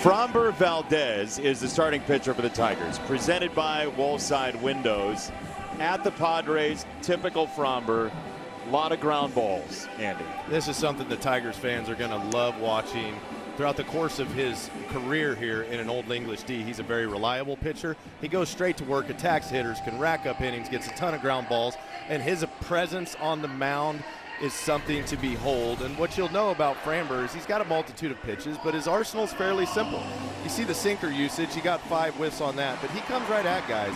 Framber Valdez is the starting pitcher for the Tigers, presented by Wallside Windows. At the Padres, typical Framber, a lot of ground balls, Andy. This is something the Tigers fans are going to love watching throughout the course of his career here in an Old English D. He's a very reliable pitcher. He goes straight to work, attacks hitters, can rack up innings, gets a ton of ground balls, and his presence on the mound is something to behold. And what you'll know about Framber is he's got a multitude of pitches, but his arsenal is fairly simple. You see the sinker usage, he got 5 whiffs on that, but he comes right at guys.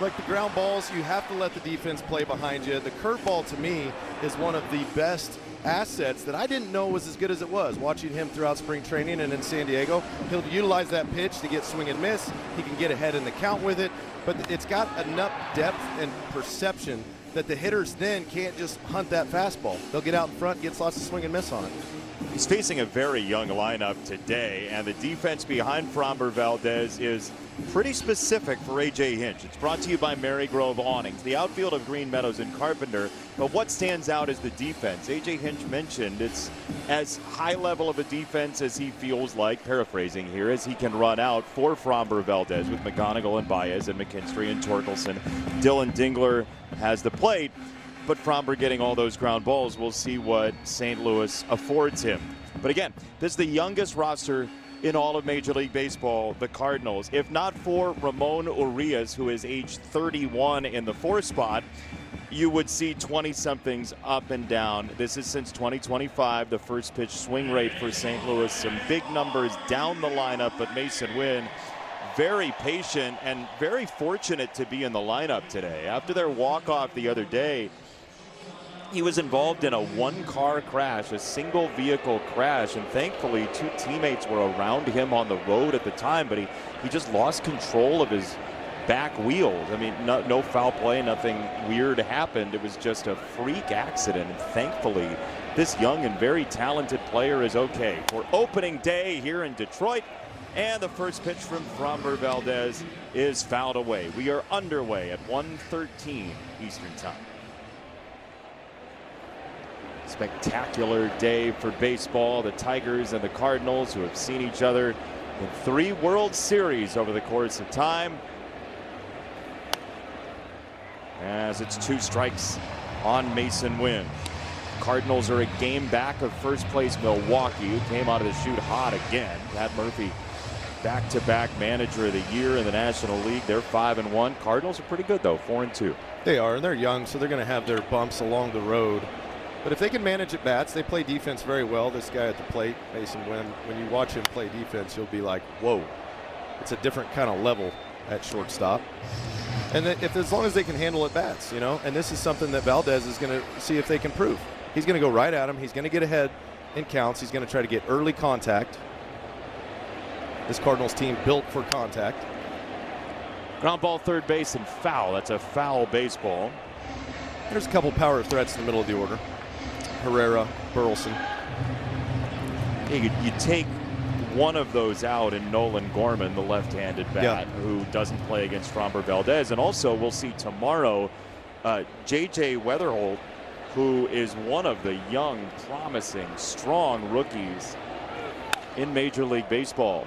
Like the ground balls, you have to let the defense play behind you. The curveball, to me, is one of the best assets that I didn't know was as good as it was. Watching him throughout spring training and in San Diego, he'll utilize that pitch to get swing and miss. He can get ahead in the count with it, but it's got enough depth and perception that the hitters then can't just hunt that fastball. They'll get out in front, gets lots of swing and miss on it. He's facing a very young lineup today, and the defense behind Framber Valdez is pretty specific for A.J. Hinch. It's brought to you by Marygrove Awnings, the outfield of Green Meadows and Carpenter. But what stands out is the defense. A.J. Hinch mentioned it's as high level of a defense as he feels like, paraphrasing here, as he can run out for Framber Valdez with McGonigal and Baez and McKinstry and Torkelson. Dylan Dingler has the plate, but Framber getting all those ground balls. We'll see what St. Louis affords him. But again, this is the youngest roster in all of Major League Baseball, the Cardinals. If not for Ramon Urias, who is age 31 in the 4th spot, you would see 20-somethings up and down. This is since 2025, the first pitch swing rate for St. Louis. Some big numbers down the lineup, but Mason Wynn very patient and very fortunate to be in the lineup today. After their walk-off the other day, he was involved in a one-car crash, a single vehicle crash, and thankfully 2 teammates were around him on the road at the time, but he just lost control of his back wheels. I mean, no foul play, nothing weird happened. It was just a freak accident, and thankfully this young and very talented player is okay. For opening day here in Detroit, and the first pitch from Framber Valdez is fouled away. We are underway at 1:13 Eastern Time. Spectacular day for baseball. The Tigers and the Cardinals, who have seen each other in 3 World Series over the course of time. As it's 2 strikes on Mason Wynn. Cardinals are a game back of first place Milwaukee, who came out of the chute hot again. Pat Murphy, back-to-back manager of the year in the National League. They're 5-1. Cardinals are pretty good though, 4-2. They are, and they're young, so they're going to have their bumps along the road. But if they can manage at bats, they play defense very well. This guy at the plate, Mason Wynn, when you watch him play defense, you'll be like, whoa, it's a different kind of level at shortstop. And as long as they can handle at bats, you know, and this is something that Valdez is going to see if they can prove. He's going to go right at him. He's going to get ahead in counts. He's going to try to get early contact. This Cardinals team built for contact. Ground ball, third base, and foul. That's a foul baseball. There's a couple power threats in the middle of the order. Herrera, Burleson. You take one of those out in Nolan Gorman, the left-handed bat, who doesn't play against Framber Valdez. And also, we'll see tomorrow, J.J. Weatherholt, who is one of the young, promising, strong rookies in Major League Baseball.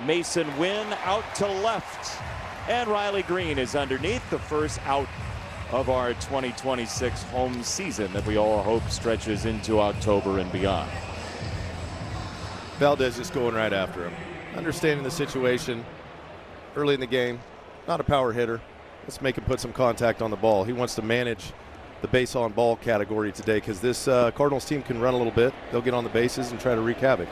Mason Wynn out to left, and Riley Green is underneath, the first out of our 2026 home season that we all hope stretches into October and beyond. Valdez just going right after him. Understanding the situation early in the game, not a power hitter. Let's make him put some contact on the ball. He wants to manage the base on ball category today because this Cardinals team can run a little bit. They'll get on the bases and try to wreak havoc.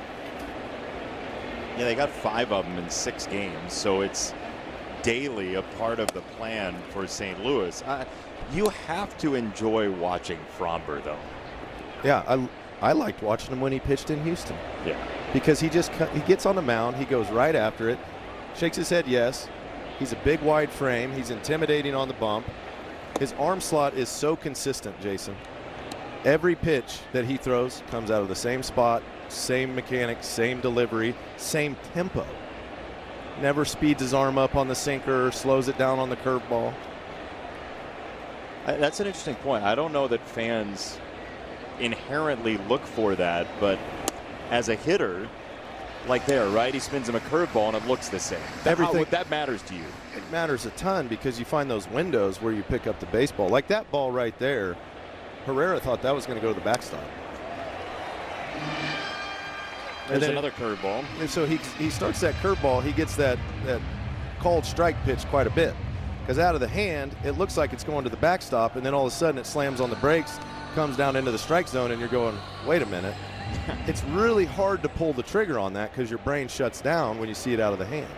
Yeah, they got 5 of them in 6 games, so it's daily a part of the plan for St. Louis. You have to enjoy watching Framber, though. Yeah, I liked watching him when he pitched in Houston. Yeah. Because he gets on the mound, he goes right after it, shakes his head yes. He's a big, wide frame. He's intimidating on the bump. His arm slot is so consistent, Jason. Every pitch that he throws comes out of the same spot, same mechanics, same delivery, same tempo. Never speeds his arm up on the sinker or slows it down on the curveball. That's an interesting point. I don't know that fans inherently look for that, but as a hitter, like there, right? He spins him a curveball and it looks the same. Everything that matters to you. It matters a ton because you find those windows where you pick up the baseball. Like that ball right there, Herrera thought that was going to go to the backstop. There's another curveball. And so he starts that curveball. He gets that called strike pitch quite a bit. Because out of the hand, it looks like it's going to the backstop, and then all of a sudden it slams on the brakes, comes down into the strike zone, and you're going, wait a minute. It's really hard to pull the trigger on that because your brain shuts down when you see it out of the hand.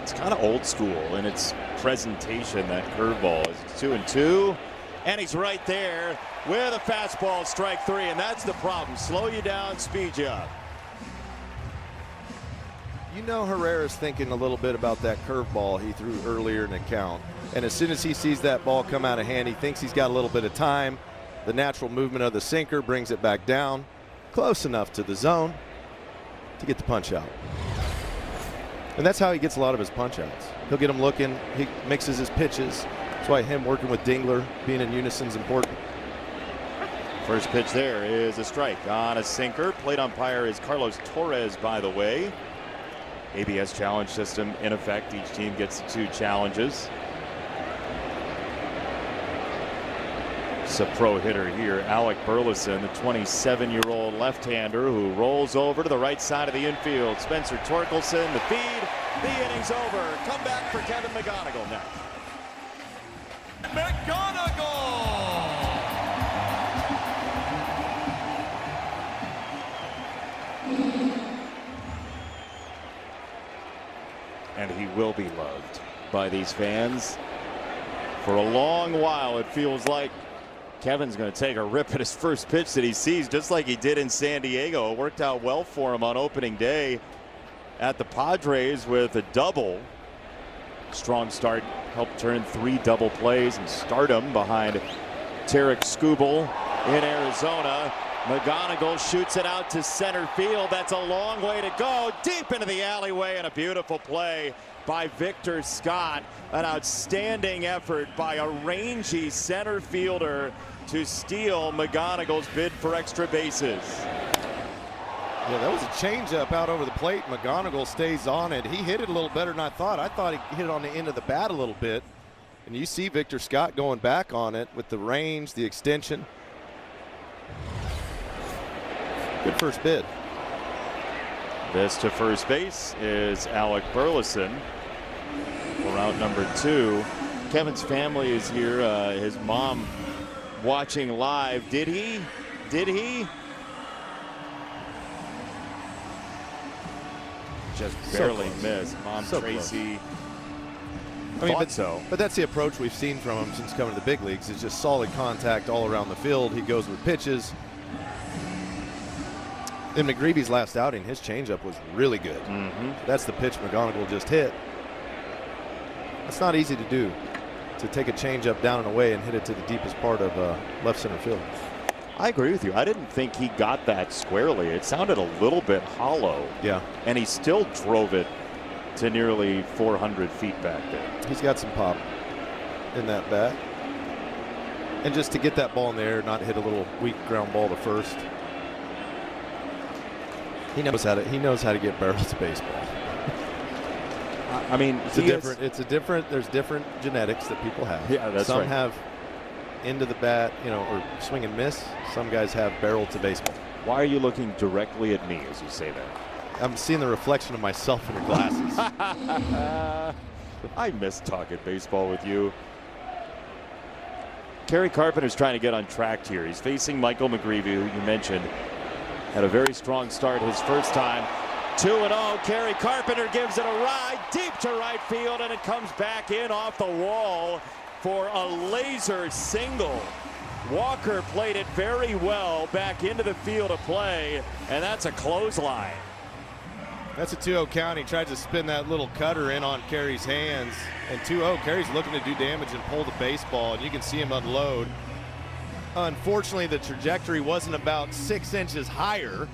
It's kind of old school in its presentation, that curveball. It's 2-2, and he's right there with a fastball, strike 3, and that's the problem. Slow you down, speed you up. You know Herrera's thinking a little bit about that curveball he threw earlier in the count. And as soon as he sees that ball come out of hand, he thinks he's got a little bit of time. The natural movement of the sinker brings it back down, close enough to the zone to get the punch out. And that's how he gets a lot of his punch outs. He'll get them looking, he mixes his pitches. That's why him working with Dingler, being in unison is important. First pitch there is a strike on a sinker. Plate umpire is Carlos Torres, by the way. ABS challenge system in effect. Each team gets 2 challenges. It's a pro hitter here, Alec Burleson, the 27-year-old left-hander who rolls over to the right side of the infield. Spencer Torkelson, the feed. The inning's over. Come back for Kevin McGonigal next. And he will be loved by these fans for a long while. It feels like Kevin's going to take a rip at his first pitch that he sees, just like he did in San Diego. It worked out well for him on opening day at the Padres with a double. Strong start helped turn 3 double plays and stardom behind Tarek Skubal in Arizona. McGonigal shoots it out to center field. That's a long way to go, deep into the alleyway, and a beautiful play by Victor Scott. An outstanding effort by a rangy center fielder to steal McGonigal's bid for extra bases. Yeah, that was a changeup out over the plate. McGonigal stays on it. He hit it a little better than I thought. I thought he hit it on the end of the bat a little bit. And you see Victor Scott going back on it with the range, the extension. Good first bid. This to first base is Alec Burleson for out number 2. Kevin's family is here. His mom watching live. Did he? Just barely missed. Mom Tracy. But that's the approach we've seen from him since coming to the big leagues. It's just solid contact all around the field. He goes with pitches. In McGreevy's last outing, his changeup was really good. That's the pitch McGonigal just hit. It's not easy to do, to take a changeup down and away and hit it to the deepest part of left center field. I agree with you. I didn't think he got that squarely. It sounded a little bit hollow. Yeah. And he still drove it to nearly 400 feet back there. He's got some pop in that bat. And just to get that ball in the air, not hit a little weak ground ball to first. He knows how to get barrels to baseball. I mean, there's different genetics that people have. Yeah, that's right. Some have into the bat, or swing and miss. Some guys have barrel to baseball. Why are you looking directly at me as you say that? I'm seeing the reflection of myself in your glasses. I miss talking baseball with you. Kerry Carpenter's trying to get on track here. He's facing Michael McGreevy, who you mentioned had a very strong start his first time. 2-0. Kerry Carpenter gives it a ride deep to right field, and it comes back in off the wall for a laser single. Walker played it very well back into the field of play, and that's a clothesline. That's a 2-0 count. He tried to spin that little cutter in on Kerry's hands. And 2-0, Kerry's looking to do damage and pull the baseball, and you can see him unload. Unfortunately, the trajectory wasn't about 6 inches higher.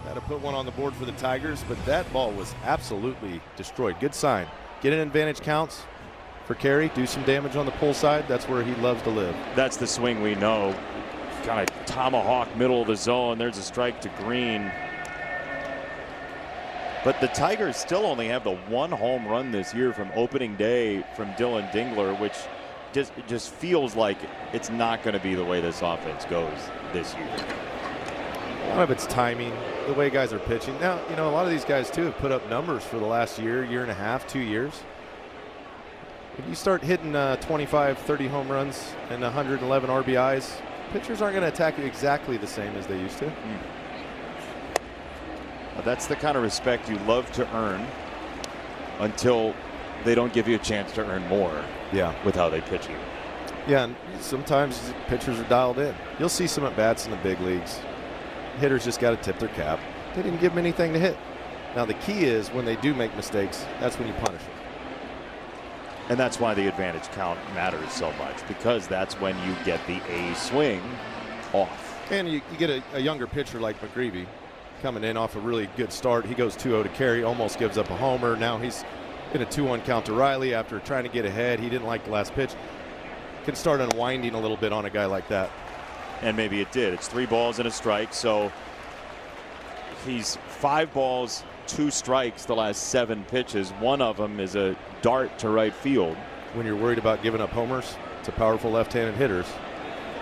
Had to put one on the board for the Tigers, but that ball was absolutely destroyed. Good sign. Get in advantage counts for Kerry. Do some damage on the pull side. That's where he loves to live. That's the swing we know kind of tomahawk middle of the zone. There's a strike to Green. But the Tigers still only have the one home run this year from opening day from Dylan Dingler, which just feels like it's not going to be the way this offense goes this year. A lot of it's timing, the way guys are pitching. Now, you know, a lot of these guys too have put up numbers for the last year, year and a half, 2 years. If you start hitting 25, 30 home runs and 111 RBIs, pitchers aren't going to attack you exactly the same as they used to. Well, that's the kind of respect you love to earn until they don't give you a chance to earn more. Yeah, with how they pitch you. Yeah, and sometimes pitchers are dialed in. You'll see some at-bats in the big leagues. Hitters just got to tip their cap. They didn't give them anything to hit. Now the key is when they do make mistakes, that's when you punish them. And that's why the advantage count matters so much, because that's when you get the A swing off. And you get a younger pitcher like McGreevy coming in off a really good start. He goes 2-0 to Carey, almost gives up a homer. Now he's in a 2-1 count to Riley after trying to get ahead. He didn't like the last pitch. Can start unwinding a little bit on a guy like that. And maybe it did. It's 3 balls and a strike. So he's 5 balls, 2 strikes the last 7 pitches. One of them is a dart to right field. When you're worried about giving up homers to powerful left-handed hitters,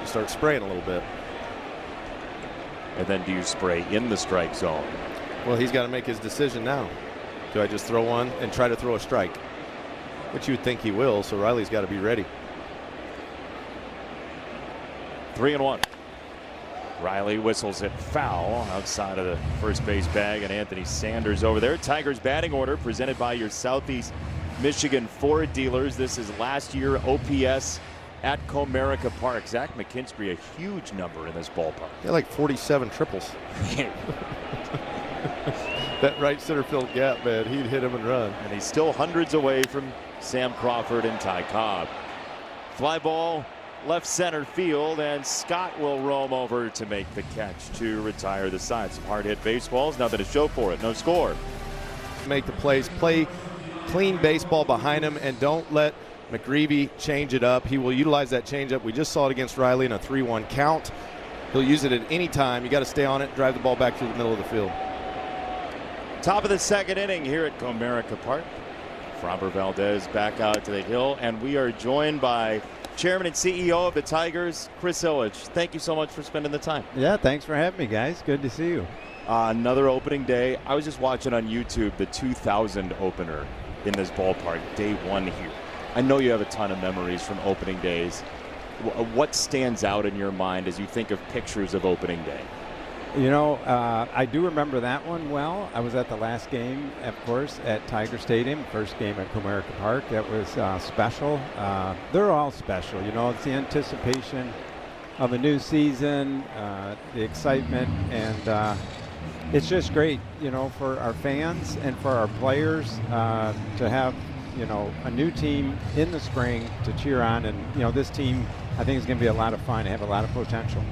you start spraying a little bit. And then do you spray in the strike zone? Well, he's got to make his decision now. Do I just throw one and try to throw a strike? Which you would think he will, so Riley's got to be ready. 3-1. Riley whistles it foul outside of the first base bag, and Anthony Sanders over there. Tigers batting order presented by your Southeast Michigan Ford dealers. This is last year OPS at Comerica Park. Zach McKinstry, a huge number in this ballpark. He had like 47 triples. That right center field gap, man, he'd hit him and run. And he's still hundreds away from Sam Crawford and Ty Cobb. Fly ball left center field, and Scott will roam over to make the catch to retire the side. Some hard hit baseballs, nothing to show for it. No score. Make the plays, play clean baseball behind him, and don't let McGreevy change it up. He will utilize that changeup. We just saw it against Riley in a 3-1 count. He'll use it at any time. You got to stay on it, drive the ball back through the middle of the field. Top of the second inning here at Comerica Park. Framber Valdez back out to the hill, and we are joined by Chairman and CEO of the Tigers, Chris Ilitch. Thank you so much for spending the time. Yeah, thanks for having me, guys. Good to see you. Another opening day. I was just watching on YouTube the 2000 opener in this ballpark, day 1 here. I know you have a ton of memories from opening days. What stands out in your mind as you think of pictures of opening day? You know, I do remember that one well. I was at the last game, of course, at Tiger Stadium, first game at Comerica Park. That was special. They're all special. You know, it's the anticipation of a new season, the excitement, and it's just great, you know, for our fans and for our players to have, you know, a new team in the spring to cheer on. And, you know, this team, I think, is going to be a lot of fun. They have a lot of potential.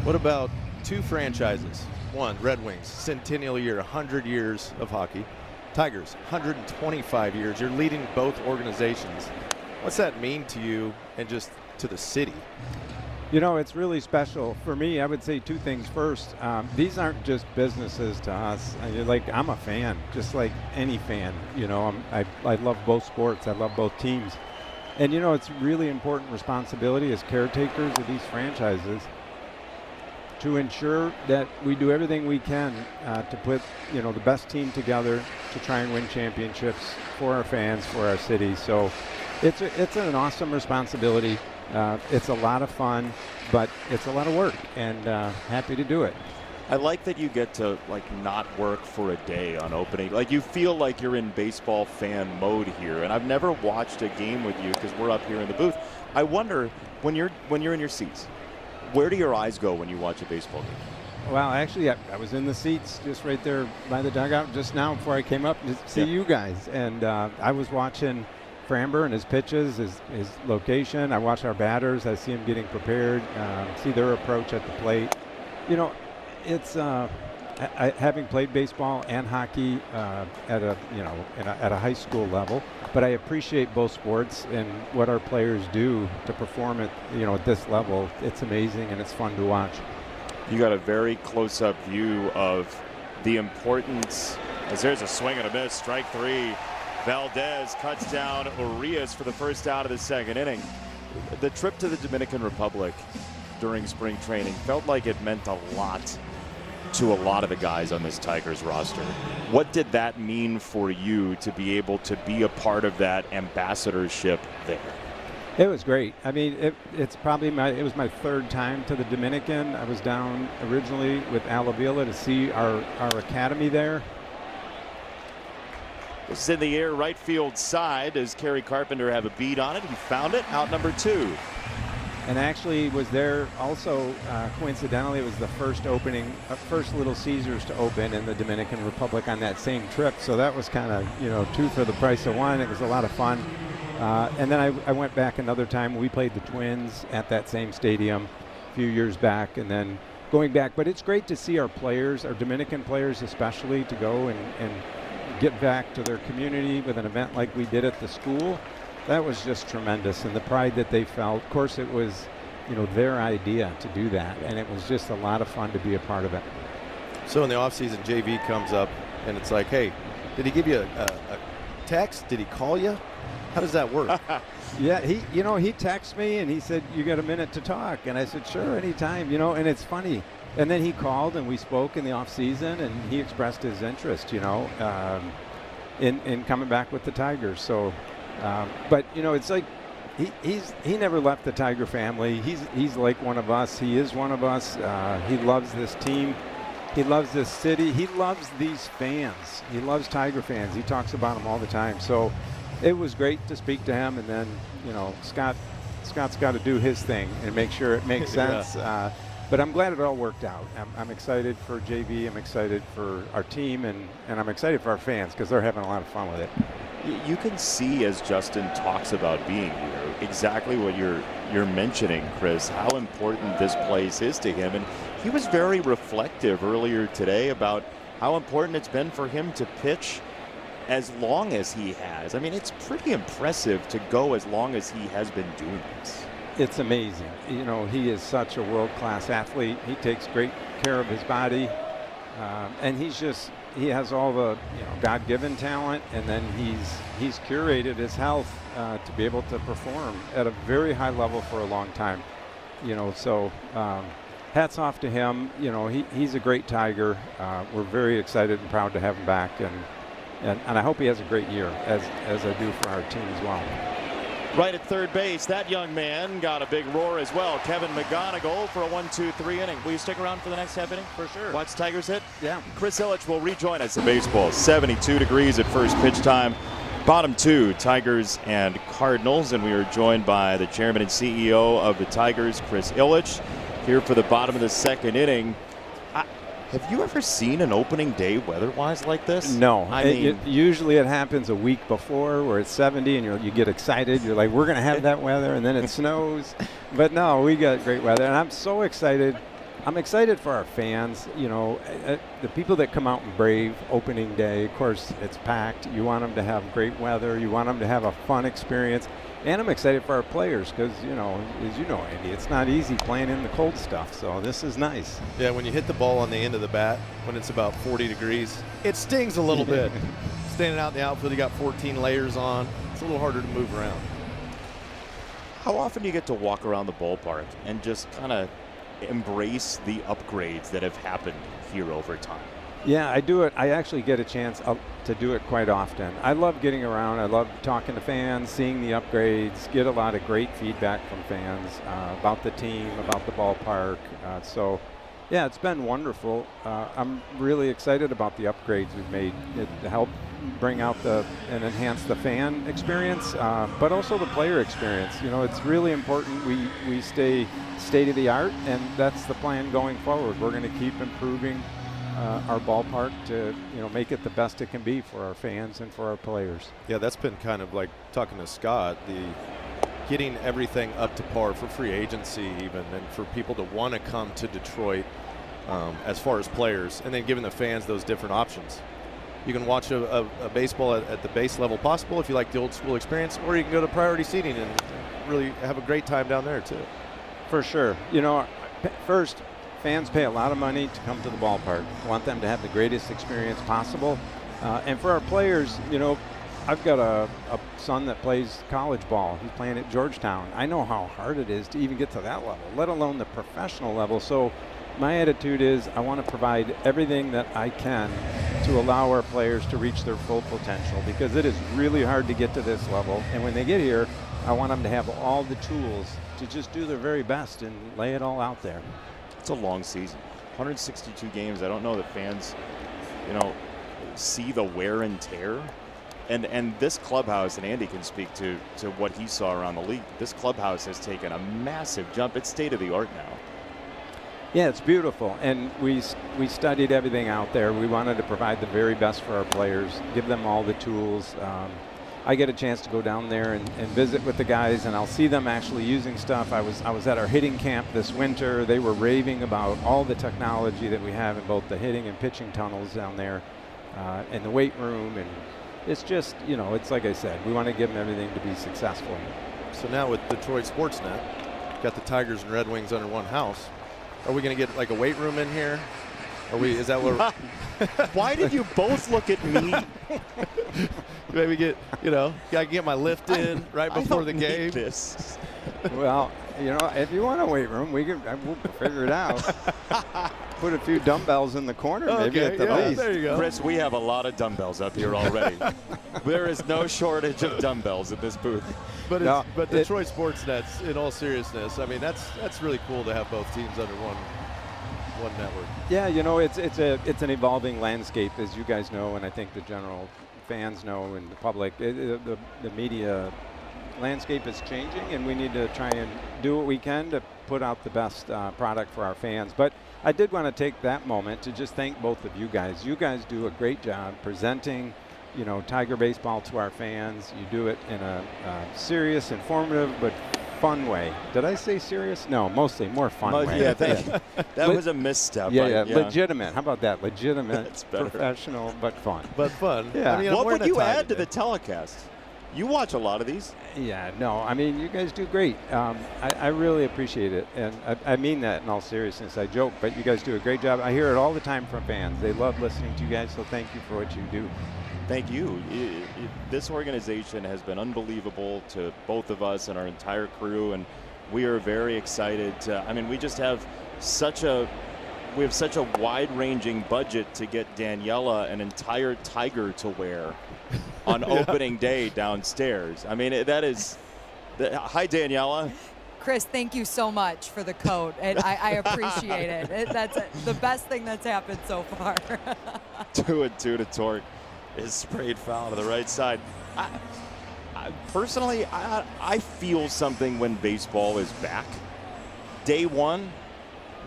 What about 2 franchises? One, Red Wings, centennial year, 100 years of hockey. Tigers, 125 years. You're leading both organizations. What's that mean to you and just to the city? You know, it's really special. For me, I would say 2 things. First, these aren't just businesses to us. I'm a fan, just like any fan. You know, I love both sports. I love both teams. And, you know, it's really important responsibility as caretakers of these franchises to ensure that we do everything we can to put, you know, the best team together to try and win championships for our fans, for our city. So it's an awesome responsibility. It's a lot of fun, but it's a lot of work, and happy to do it. I like that you get to not work for a day on opening. Like, you feel like you're in baseball fan mode here. And I've never watched a game with you because we're up here in the booth. I wonder, when you're in your seats, where do your eyes go when you watch a baseball game? Well, actually, I was in the seats just right there by the dugout just now before I came up to see you guys. And I was watching Framber and his pitches, his location. I watch our batters. I see them getting prepared, see their approach at the plate. You know, it's having played baseball and hockey at a at a high school level, but I appreciate both sports and what our players do to perform at at this level. It's amazing and it's fun to watch. You got a very close-up view of the importance, as there's a swing and a miss, strike 3. Valdez cuts down Urias for the first out of the second inning. The trip to the Dominican Republic during spring training felt like it meant a lot to a lot of the guys on this Tigers roster. What did that mean for you to be able to be a part of that ambassadorship there? It was great. I mean, it was my third time to the Dominican. I was down originally with Alavila to see our academy there. This is in the air, right field side. Does Kerry Carpenter have a beat on it? He found it, out number 2. And actually was there also, coincidentally, it was the first opening, first Little Caesars to open in the Dominican Republic on that same trip. So that was kind of, 2 for the price of 1. It was a lot of fun. And then I went back another time. We played the Twins at that same stadium a few years back, and then going back. But it's great to see our players, our Dominican players especially, to go and get back to their community with an event like we did at the school. That was just tremendous, and the pride that they felt. Of course, it was, their idea to do that, and it was just a lot of fun to be a part of it. So in the offseason, JV comes up, and it's like, hey, did he give you a text? Did he call you? How does that work? Yeah, he texted me and he said, "You got a minute to talk?" And I said, "Sure, anytime." And it's funny. And then he called and we spoke in the off season, and he expressed his interest, in coming back with the Tigers. So, but it's like he never left the Tiger family. He's like one of us. He is one of us. He loves this team. He loves this city. He loves these fans. He loves Tiger fans. He talks about them all the time. So it was great to speak to him. And then, Scott's got to do his thing and make sure it makes sense. Yeah. But I'm glad it all worked out. I'm excited for JV. I'm excited for our team, and I'm excited for our fans because they're having a lot of fun with it. You can see, as Justin talks about being here, exactly what you're mentioning, Chris, how important this place is to him. And he was very reflective earlier today about how important it's been for him to pitch as long as he has. I mean, it's pretty impressive to go as long as he has been doing this. It's amazing. He is such a world-class athlete. He takes great care of his body, and he has all the God-given talent, and then he's curated his health to be able to perform at a very high level for a long time. So hats off to him. He's a great Tiger. We're very excited and proud to have him back, and I hope he has a great year, as I do for our team as well. Right at third base, that young man got a big roar as well. Kevin McGonigal for a 1-2-3 inning. Will you stick around for the next half inning? For sure. Watch Tigers hit? Yeah. Chris Ilitch will rejoin us. Baseball, 72 degrees at first pitch time. Bottom 2, Tigers and Cardinals. And we are joined by the chairman and CEO of the Tigers, Chris Ilitch, here for the bottom of the second inning. Have you ever seen an opening day weather-wise like this? No. I mean, usually it happens a week before where it's 70 and you get excited. You're like, we're going to have that weather, and then it snows. But no, we got great weather, and I'm so excited. I'm excited for our fans. The people that come out and brave opening day, of course, it's packed. You want them to have great weather. You want them to have a fun experience. And I'm excited for our players because, as Andy, it's not easy playing in the cold stuff. So this is nice. Yeah, when you hit the ball on the end of the bat, when it's about 40 degrees, it stings a little bit. Standing out in the outfield, you got 14 layers on. It's a little harder to move around. How often do you get to walk around the ballpark and just kind of embrace the upgrades that have happened here over time? Yeah, I do it. I actually get a chance to do it quite often. I love getting around. I love talking to fans, seeing the upgrades, get a lot of great feedback from fans about the team, about the ballpark. So, yeah, it's been wonderful. I'm really excited about the upgrades we've made. It helped bring out and enhance the fan experience, but also the player experience. It's really important we stay state of the art, and that's the plan going forward. We're going to keep improving our ballpark to make it the best it can be for our fans and for our players. Yeah, that's been kind of like talking to Scott, getting everything up to par for free agency even, and for people to want to come to Detroit as far as players, and then giving the fans those different options. You can watch a baseball at the base level possible if you like the old school experience, or you can go to priority seating and really have a great time down there too. For sure. You know, first, fans pay a lot of money to come to the ballpark. We want them to have the greatest experience possible. And for our players, you know, I've got a son that plays college ball. He's playing at Georgetown. I know how hard it is to even get to that level, let alone the professional level. So my attitude is I want to provide everything that I can to allow our players to reach their full potential, because it is really hard to get to this level. And when they get here, I want them to have all the tools to just do their very best and lay it all out there. It's a long season, 162 games. I don't know that fans, you know, see the wear and tear. And this clubhouse, and Andy can speak to what he saw around the league, this clubhouse has taken a massive jump. It's state of the art now. Yeah, it's beautiful, and we studied everything out there. We wanted to provide the very best for our players, give them all the tools. I get a chance to go down there and visit with the guys, and I'll see them actually using stuff. I was at our hitting camp this winter. They were raving about all the technology that we have in both the hitting and pitching tunnels down there, in the weight room, and it's just, you know, it's like I said, we want to give them everything to be successful. So now with Detroit Sportsnet, got the Tigers and Red Wings under one house. Are we going to get like a weight room in here? Is that what? Why did you both look at me? Maybe get, you know, I can get my lift in right before the game. This. Well, you know, if you want a weight room, we'll figure it out. Put a few dumbbells in the corner, maybe at the least. There you go. Chris, we have a lot of dumbbells up here already. There is no shortage of dumbbells at this booth. But Detroit Sportsnet's, in all seriousness, I mean, that's really cool to have both teams under one network. Yeah, you know, it's an evolving landscape, as you guys know, and I think the general fans know, and the public. The media landscape is changing, and we need to try and do what we can to put out the best product for our fans. But I did want to take that moment to just thank both of you guys. You guys do a great job presenting, you know, Tiger baseball to our fans. You do it in a serious, informative, but fun way. Did I say serious? No, mostly more fun way. Yeah, thank you. That was a misstep. Yeah, legitimate. How about that? Legitimate, professional, but fun. But fun. Yeah. I mean, what would you add to the telecast? You watch a lot of these. Yeah, no, I mean, you guys do great. I really appreciate it, and I mean that in all seriousness. I joke, but you guys do a great job. I hear it all the time from fans. They love listening to you guys, so thank you for what you do. Thank you. This organization has been unbelievable to both of us and our entire crew, and we are very excited. I mean, we have such a wide-ranging budget to get Daniela an entire tiger to wear on opening day downstairs. I mean, that is. Hi, Daniela. Chris, thank you so much for the coat. I appreciate it. That's the best thing that's happened so far. 2-2 to Torque is sprayed foul to the right side. Personally, I feel something when baseball is back. Day one,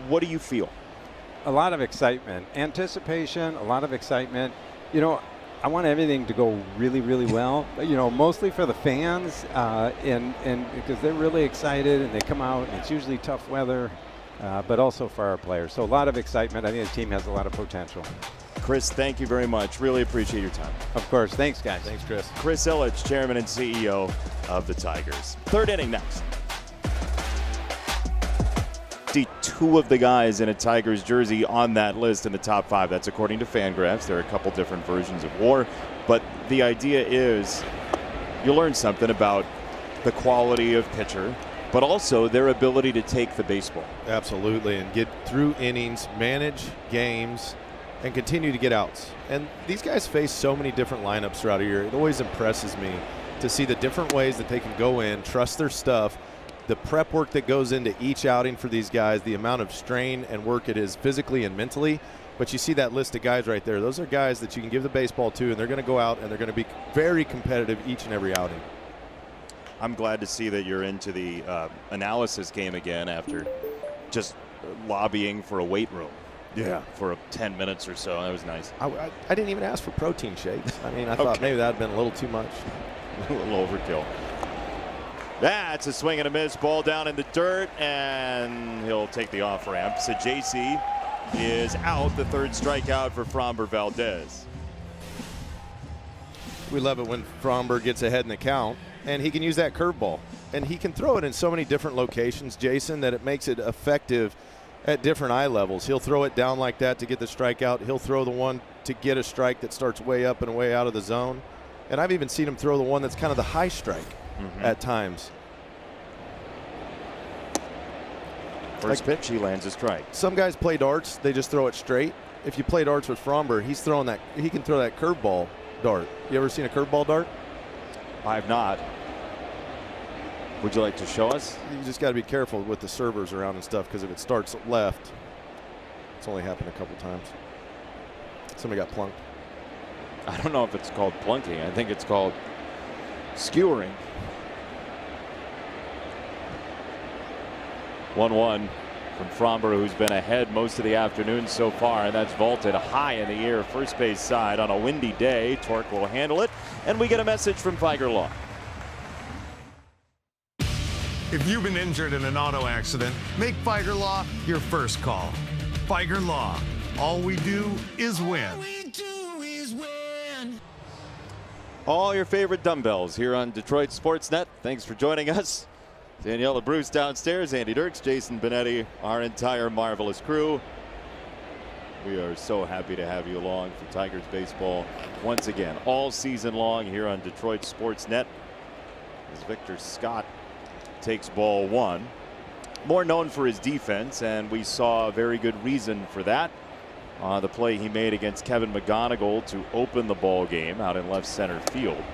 what do you feel? A lot of excitement, anticipation, a lot of excitement. You know, I want everything to go really, really well, you know, mostly for the fans, and because they're really excited and they come out, and it's usually tough weather, but also for our players. So a lot of excitement. I think the team has a lot of potential. Chris, thank you very much. Really appreciate your time. Of course. Thanks, guys. Thanks, Chris. Chris Ilitch, Chairman and CEO of the Tigers. Third inning next. See two of the guys in a Tigers jersey on that list in the top 5. That's according to Fangraphs. There are a couple different versions of WAR, but the idea is you learn something about the quality of pitcher, but also their ability to take the baseball. Absolutely, and get through innings, manage games, and continue to get outs. And these guys face so many different lineups throughout a year. It always impresses me to see the different ways that they can go in, trust their stuff, the prep work that goes into each outing for these guys, the amount of strain and work it is physically and mentally. But you see that list of guys right there. Those are guys that you can give the baseball to, and they're going to go out and they're going to be very competitive each and every outing. I'm glad to see that you're into the analysis game again after just lobbying for a weight room. Yeah. For 10 minutes or so. That was nice. I didn't even ask for protein shakes. I mean, I thought maybe that had been a little too much. A little overkill. That's a swing and a miss. Ball down in the dirt, and he'll take the off ramp. So JC is out. The third strikeout for Framber Valdez. We love it when Framber gets ahead in the count, and he can use that curveball. And he can throw it in so many different locations, Jason, that it makes it effective at different eye levels. He'll throw it down like that to get the strikeout. He'll throw the one to get a strike that starts way up and way out of the zone. And I've even seen him throw the one that's kind of the high strike at times. First pitch, he lands a strike. Some guys play darts, they just throw it straight. If you play darts with Framber, he's throwing that, he can throw that curveball dart. You ever seen a curveball dart? I've not. Would you like to show us? You just got to be careful with the servers around and stuff, because if it starts left, it's only happened a couple times. Somebody got plunked. I don't know if it's called plunking. I think it's called skewering. 1-1 from Framber, who's been ahead most of the afternoon so far, and that's vaulted high in the air first base side on a windy day. Torque will handle it, and we get a message from Tiger Law. If you've been injured in an auto accident, make Figer Law your first call. Figer Law. All we do is win. All your favorite dumbbells here on Detroit Sportsnet. Thanks for joining us. Daniela Bruce downstairs, Andy Dirks, Jason Benetti, our entire marvelous crew. We are so happy to have you along for Tigers baseball once again, all season long here on Detroit Sportsnet. As Victor Scott takes ball one. More known for his defense, and we saw a very good reason for that. The play he made against Kevin McGonigal to open the ball game out in left center field.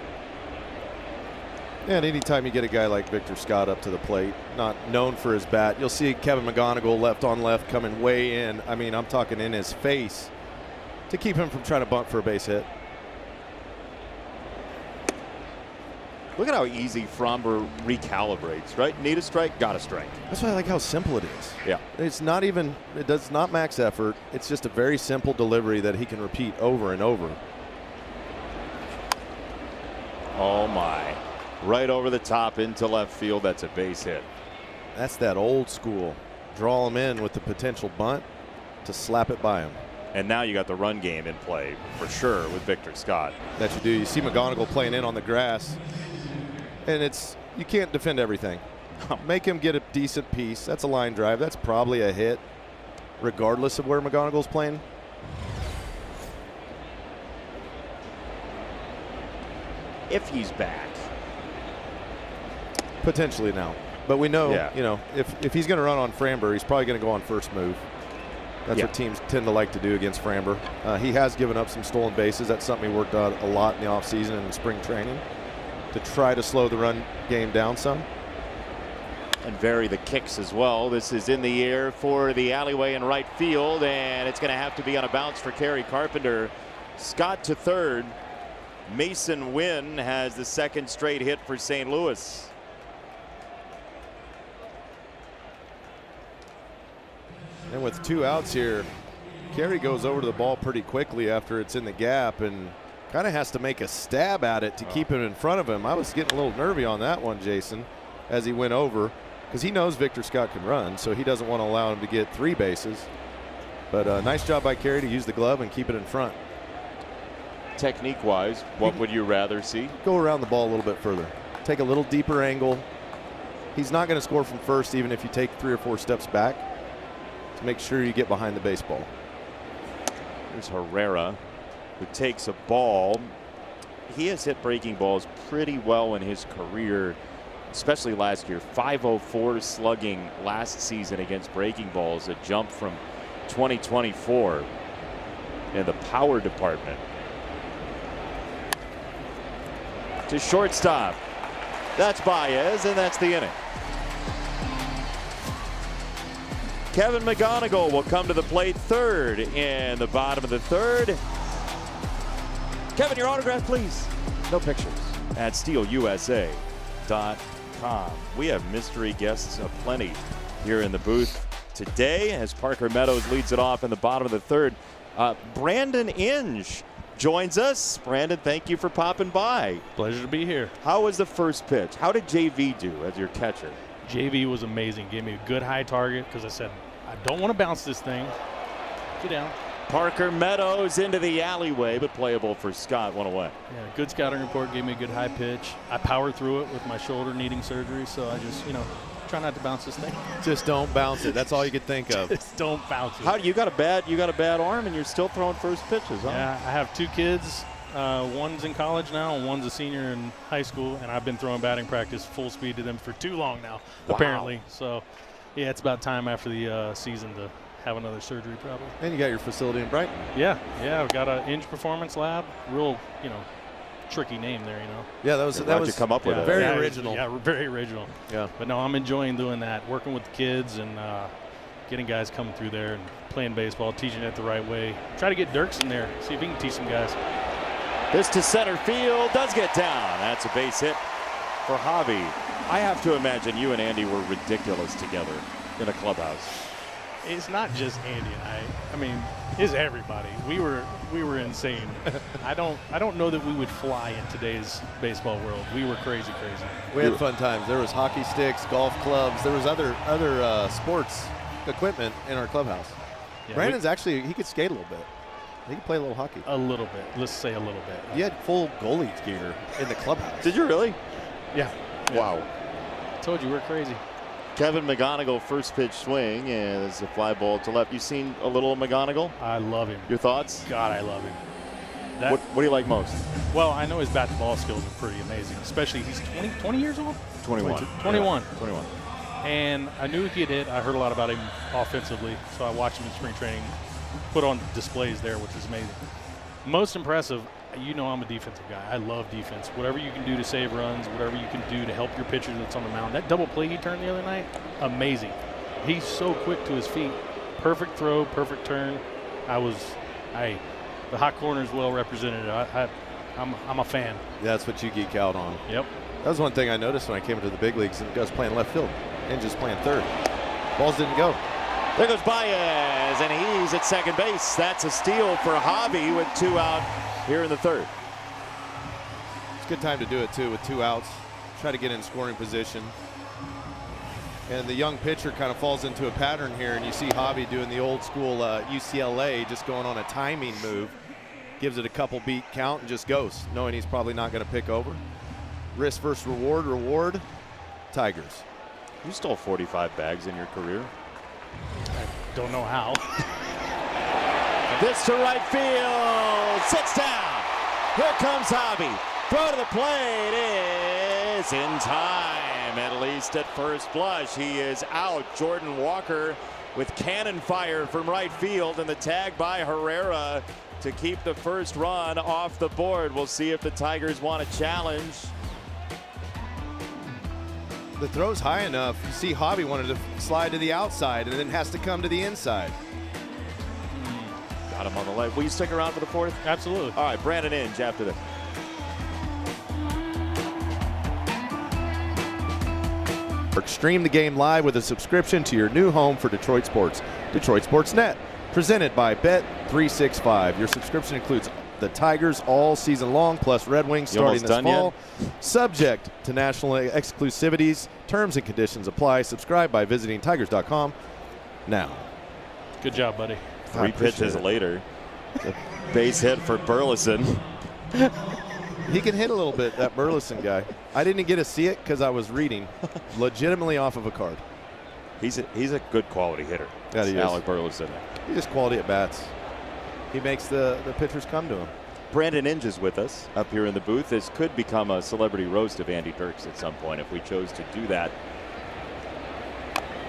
And anytime you get a guy like Victor Scott up to the plate, not known for his bat, you'll see Kevin McGonigal left on left coming way in. I mean, I'm talking in his face to keep him from trying to bunt for a base hit. Look at how easy Framber recalibrates, right? Need a strike, got a strike. That's why I like how simple it is. Yeah. It's not even, it does not max effort. It's just a very simple delivery that he can repeat over and over. Oh my. Right over the top into left field. That's a base hit. That's that old school. Draw him in with the potential bunt to slap it by him. And now you got the run game in play for sure with Victor Scott. That you do. You see McGonigal playing in on the grass. And it's, you can't defend everything. Make him get a decent piece. That's a line drive. That's probably a hit, regardless of where McGonigal's playing. If he's back. Potentially now. But we know, Yeah. you know, if he's going to run on Framber, he's probably going to go on first move. That's what teams tend to like to do against Framber. He has given up some stolen bases. That's something he worked on a lot in the offseason and in spring training to try to slow the run game down some. And vary the kicks as well. This is in the air for the alleyway in right field, and it's going to have to be on a bounce for Kerry Carpenter. Scott to third. Mason Wynn has the second straight hit for St. Louis. And with 2 outs here, Kerry goes over to the ball pretty quickly after it's in the gap and kind of has to make a stab at it to keep him in front of him. I was getting a little nervy on that one, Jason, as he went over, because he knows Victor Scott can run, so he doesn't want to allow him to get 3 bases. But nice job by Kerry to use the glove and keep it in front. Technique-wise, what would you rather see? Go around the ball a little bit further. Take a little deeper angle. He's not going to score from first even if you take 3 or 4 steps back. To make sure you get behind the baseball. Here's Herrera, who takes a ball. He has hit breaking balls pretty well in his career, especially last year. .504 slugging last season against breaking balls, a jump from 2024 in the power department. To shortstop. That's Baez, and that's the inning. Kevin McGonigal will come to the plate third in the bottom of the third. Kevin, your autograph, please. No pictures. At SteelUSA.com. We have mystery guests aplenty here in the booth today as Parker Meadows leads it off in the bottom of the third. Brandon Inge joins us. Brandon, thank you for popping by. Pleasure to be here. How was the first pitch? How did JV do as your catcher? JV was amazing. Gave me a good high target because I said, I don't want to bounce this thing. Get down. Parker Meadows into the alleyway, but playable for Scott. One away. Yeah, good scouting report gave me a good high pitch. I powered through it with my shoulder needing surgery, so I just, try not to bounce this thing. Just don't bounce it. That's all you could think of. Just don't bounce it. How you got a bad arm, and you're still throwing first pitches, huh? Yeah, I have 2 kids. One's in college now, and one's a senior in high school, and I've been throwing batting practice full speed to them for too long now, apparently. So, yeah, it's about time after the season to have another surgery probably. And you got your facility in Brighton. Yeah, I've got an Inch Performance Lab. Real, tricky name there, Yeah, that was you come up with it. Very original. Yeah, very original. Yeah. But no, I'm enjoying doing that, working with the kids and getting guys coming through there and playing baseball, teaching it the right way. Try to get Dirks in there, see if he can teach some guys. This to center field does get down. That's a base hit for Javi. I have to imagine you and Andy were ridiculous together in a clubhouse. It's not just Andy and I mean, it's everybody. We were insane. I don't know that we would fly in today's baseball world. We were crazy. We had fun times. There was hockey sticks, golf clubs. There was other sports equipment in our clubhouse. Yeah, Brandon's actually, he could skate a little bit. He could play a little hockey. A little bit. Let's say a little bit. You had full goalie gear in the clubhouse. Did you really? Yeah. Wow. I told you we're crazy. Kevin McGonigal first pitch swing, and it's a fly ball to left. You seen a little of McGonigal? I love him. Your thoughts? God, I love him. What do you like most? Well, I know his bat to ball skills are pretty amazing, especially he's 20 years old? 21. 21. Yeah, 21. And I knew he could hit. I heard a lot about him offensively, so I watched him in spring training, put on displays there, which is amazing. Most impressive, I'm a defensive guy. I love defense. Whatever you can do to save runs, whatever you can do to help your pitcher that's on the mound. That double play he turned the other night, amazing. He's so quick to his feet. Perfect throw, perfect turn. The hot corner is well represented. I'm a fan. That's what you geek out on. Yep. That was one thing I noticed when I came into the big leagues and guys playing left field and just playing third. Balls didn't go. There goes Baez, and he's at second base. That's a steal for Javi with 2 out here in the third. It's a good time to do it, too, with 2 outs. Try to get in scoring position. And the young pitcher kind of falls into a pattern here, and you see Javi doing the old school UCLA, just going on a timing move. Gives it a couple beat count and just goes, knowing he's probably not going to pick over. Risk versus reward, Tigers. You stole 45 bags in your career. I don't know how. This to right field. Sits down. Here comes Javi. Throw to the plate is in time, at least at first blush. He is out. Jordan Walker with cannon fire from right field, and the tag by Herrera to keep the first run off the board. We'll see if the Tigers want to challenge. The throw's high enough. You see Javi wanted to slide to the outside and then has to come to the inside. Got him on the left. Will you stick around for the fourth? Absolutely. All right, Brandon Inge after this. Stream the game live with a subscription to your new home for Detroit Sports, Detroit Sports Net, presented by Bet365. Your subscription includes the Tigers all season long, plus Red Wings starting this fall. Subject to national exclusivities. Terms and conditions apply. Subscribe by visiting tigers.com now. Good job, buddy. 3 pitches later. A base hit for Burleson. He can hit a little bit, that Burleson guy. I didn't get to see it because I was reading legitimately off of a card. He's a good quality hitter. Yeah, he is. Alec Burleson. He's just quality at bats. He makes the pitchers come to him. Brandon Inge is with us up here in the booth. This could become a celebrity roast of Andy Dirks at some point if we chose to do that.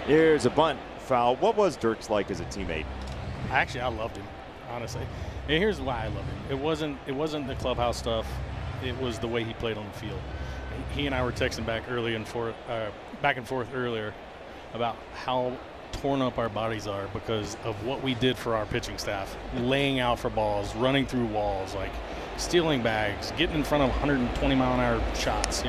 Here's a bunt foul. What was Dirks like as a teammate? Actually, I loved him, honestly. And here's why I love him. It wasn't the clubhouse stuff. It was the way he played on the field. He and I were texting back and forth earlier about how torn up our bodies are because of what we did for our pitching staff, laying out for balls, running through walls, like stealing bags, getting in front of 120-mile-an-hour shots,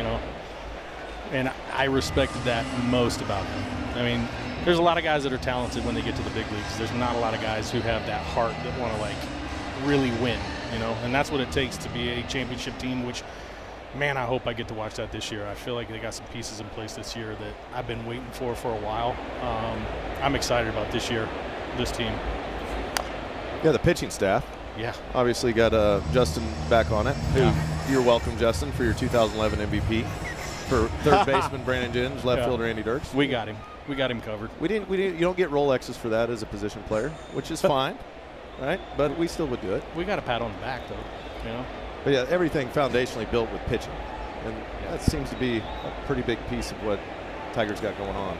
And I respected that most about him. I mean, there's a lot of guys that are talented when they get to the big leagues. There's not a lot of guys who have that heart that want to really win, and that's what it takes to be a championship team, which, man, I hope I get to watch that this year. I feel like they got some pieces in place this year that I've been waiting for a while. I'm excited about this year, this team. Yeah, the pitching staff. Yeah. Obviously got Justin back on it. Yeah. You're welcome, Justin, for your 2011 MVP. For third baseman Brandon Jennings, left fielder Andy Dirks. We got him. We got him covered. We didn't. You don't get Rolexes for that as a position player, which is fine, right? But we still would do it. We got a pat on the back, though. You know. But yeah, everything foundationally built with pitching, and that seems to be a pretty big piece of what Tigers got going on.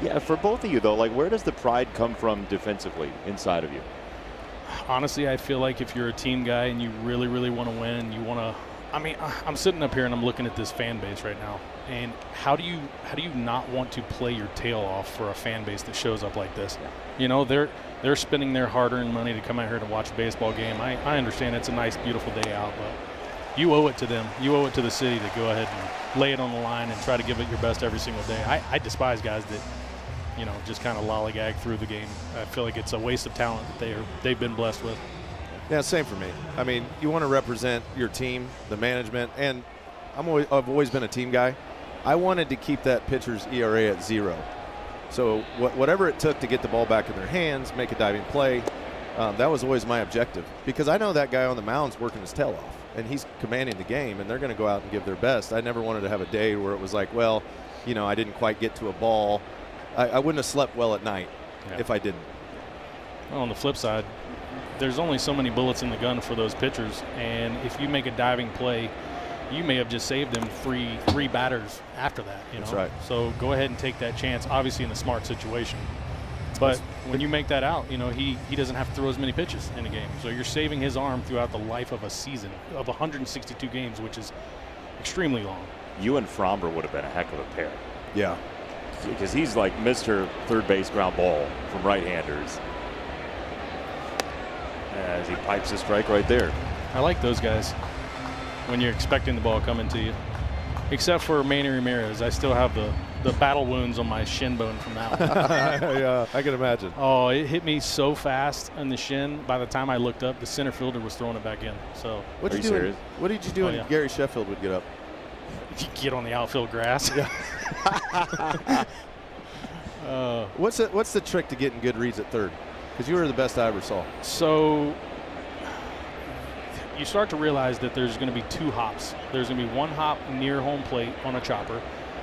Yeah, for both of you though, like where does the pride come from defensively inside of you? Honestly, I feel like if you're a team guy and you really, really want to win, and you want to. I mean, I'm sitting up here and I'm looking at this fan base right now, and how do you not want to play your tail off for a fan base that shows up like this? Yeah. You know, they're spending their hard-earned money to come out here to watch a baseball game. I understand it's a nice, beautiful day out, but you owe it to them. You owe it to the city to go ahead and lay it on the line and try to give it your best every single day. I despise guys that, you know, just kind of lollygag through the game. I feel like it's a waste of talent that they've been blessed with. Yeah, same for me. I mean, you want to represent your team, the management, and I've always been a team guy. I wanted to keep that pitcher's ERA at 0. So whatever it took to get the ball back in their hands, make a diving play, that was always my objective. Because I know that guy on the mound's working his tail off, and he's commanding the game, and they're going to go out and give their best. I never wanted to have a day where it was like, well, you know, I didn't quite get to a ball. I wouldn't have slept well at night if I didn't. Well, on the flip side, there's only so many bullets in the gun for those pitchers, and if you make a diving play, you may have just saved them three batters after that. You know? That's right. So go ahead and take that chance, obviously in a smart situation. But when you make that out, you know, he doesn't have to throw as many pitches in a game. So you're saving his arm throughout the life of a season of 162 games, which is extremely long. You and Fromber would have been a heck of a pair. Yeah. Because he's like Mr. Third base ground ball from right-handers. As he pipes a strike right there. I like those guys when you're expecting the ball coming to you. Except for Manny Ramirez. I still have the battle wounds on my shin bone from that one. Yeah, I can imagine. Oh, it hit me so fast on the shin. By the time I looked up, the center fielder was throwing it back in. So What did you do when Gary Sheffield would get up? Get on the outfield grass. Yeah. What's the trick to getting good reads at third? Because you were the best I ever saw. So you start to realize that there's going to be 2 hops. There's going to be 1 hop near home plate on a chopper.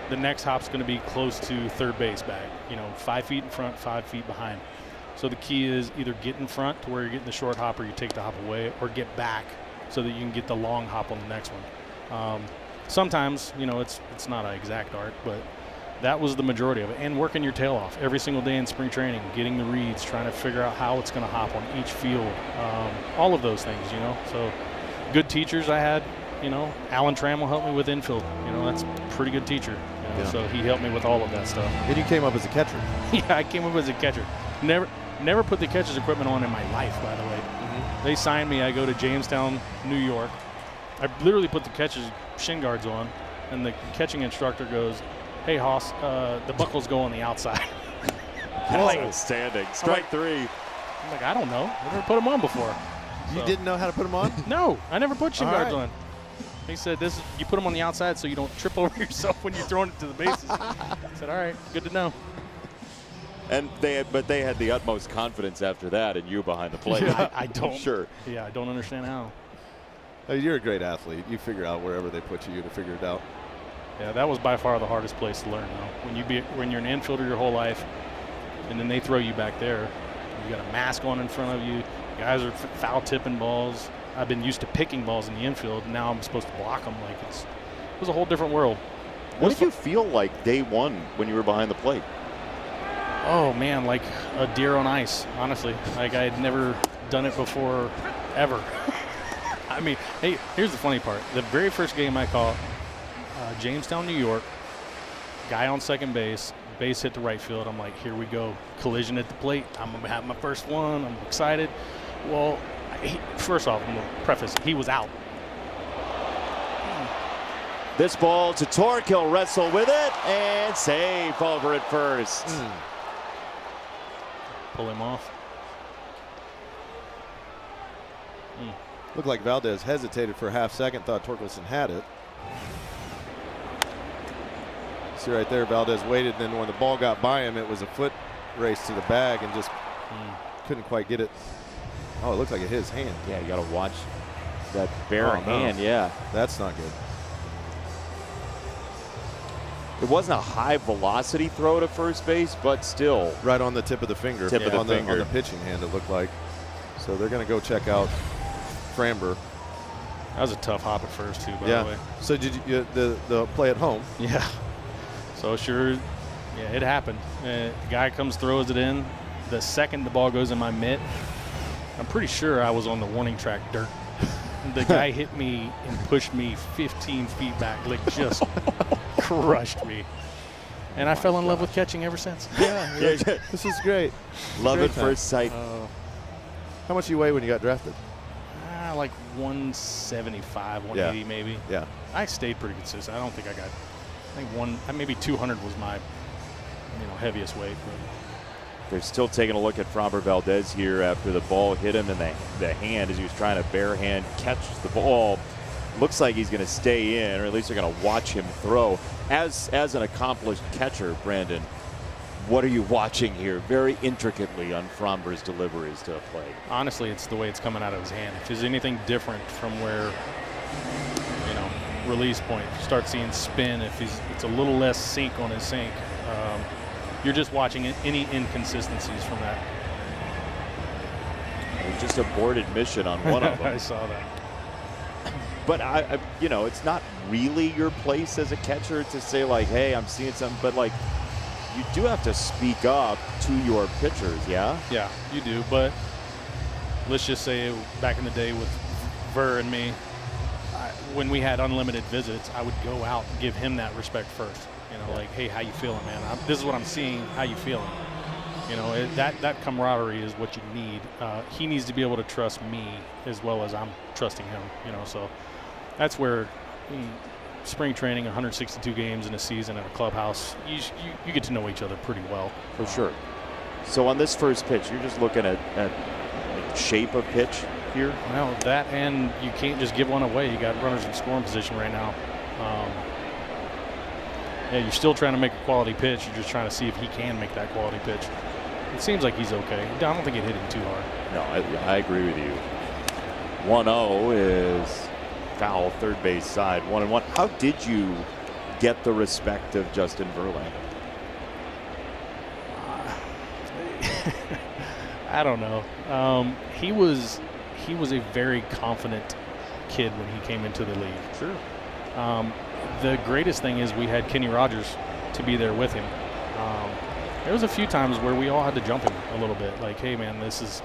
The next hop's going to be close to third base bag. You know, 5 feet in front, 5 feet behind. So the key is either get in front to where you're getting the short hop, or you take the hop away, or get back so that you can get the long hop on the next one. Sometimes, you know, it's not an exact art, but that was the majority of it. And working your tail off every single day in spring training, getting the reads, trying to figure out how it's going to hop on each field. All of those things, you know. So good teachers I had, you know. Alan Trammell helped me with infield. You know, that's a pretty good teacher. You know, so he helped me with all of that stuff. And you came up as a catcher. Yeah, I came up as a catcher. Never put the catcher's equipment on in my life, by the way. Mm-hmm. They signed me. I go to Jamestown, New York. I literally put the catcher's shin guards on, and the catching instructor goes, "Hey, Hoss, the buckles go on the outside." That's outstanding. Strike 3. I'm like, I don't know. I've never put them on before. You didn't know how to put them on? No, I never put shin guards on. He said, you put them on the outside so you don't trip over yourself when you're throwing it to the bases. I said, all right, good to know. And they had the utmost confidence after that in you behind the plate. Yeah, I don't. Sure. Yeah, I don't understand how. You're a great athlete. You figure out wherever they put you to figure it out. Yeah, that was by far the hardest place to learn, though. When you're an infielder your whole life, and then they throw you back there, you got a mask on in front of you. Guys are foul tipping balls. I've been used to picking balls in the infield. Now I'm supposed to block them. Like it was a whole different world. What did you feel like day one when you were behind the plate? Oh man, like a deer on ice. Honestly, like I had never done it before, ever. I mean, hey, here's the funny part. The very first game I caught, Jamestown, New York, guy on second base hit to right field. I'm like, here we go, collision at the plate. I'm gonna have my first one. I'm excited. Well, first off, I'm gonna preface, he was out. This ball to Torque. He'll wrestle with it and safe over at first. Pull him off. Looked like Valdez hesitated for a half second, thought Torkelson had it. See right there, Valdez waited, then when the ball got by him, it was a foot race to the bag and just couldn't quite get it. Oh, it looks like it hit his hand. Yeah, you got to watch that bare Oh, no. hand. Yeah. That's not good. It wasn't a high velocity throw to first base, but still. Right on the tip of the finger. Tip of the on finger. on the pitching hand, it looked like. So they're going to go check out Framber. That was a tough hop at first, too, by the way. So did you the play at home? Yeah. So sure, yeah, it happened. The guy comes, throws it in. The second the ball goes in my mitt, I'm pretty sure I was on the warning track dirt. The guy hit me and pushed me 15 feet back, like just crushed me. And I fell in love with catching ever since. Yeah. This is great. Love Great at time. first sight. How much you weigh when you got drafted? Like 175, 180 maybe. Yeah. I stayed pretty consistent. I don't think I got, I think maybe 200 was my, heaviest weight. But They're still taking a look at Framber Valdez here after the ball hit him in the hand as he was trying to bare hand catch the ball. Looks like he's going to stay in, or at least they're going to watch him throw. As an accomplished catcher, Brandon, what are you watching here very intricately on Framber's deliveries to a plate? honestly, it's the way it's coming out of his hand. If there's anything different from where, release point, start seeing spin, if it's a little less sink on his sink, you're just watching any inconsistencies from that. Just aborted mission on one of them. I saw that. But it's not really your place as a catcher to say like, hey, I'm seeing something, but like you do have to speak up to your pitchers, yeah? Yeah, you do. But let's just say back in the day with Ver and me, when we had unlimited visits, I would go out and give him that respect first. Like, hey, how you feeling, man? This is what I'm seeing. How you feeling? That camaraderie is what you need. He needs to be able to trust me as well as I'm trusting him. So that's where spring training, 162 games in a season at a clubhouse, you get to know each other pretty well. For sure. So on this first pitch, you're just looking at shape of pitch here? Well, that, and you can't just give one away. You got runners in scoring position right now. You're still trying to make a quality pitch. You're just trying to see if he can make that quality pitch. It seems like he's okay. I don't think it hit him too hard. No, I agree with you. 1-0 is foul, third base side, 1-1. How did you get the respect of Justin Verlander? I don't know. He was a very confident kid when he came into the league. Sure. The greatest thing is we had Kenny Rogers to be there with him. There was a few times where we all had to jump him a little bit. Like, hey man, this is.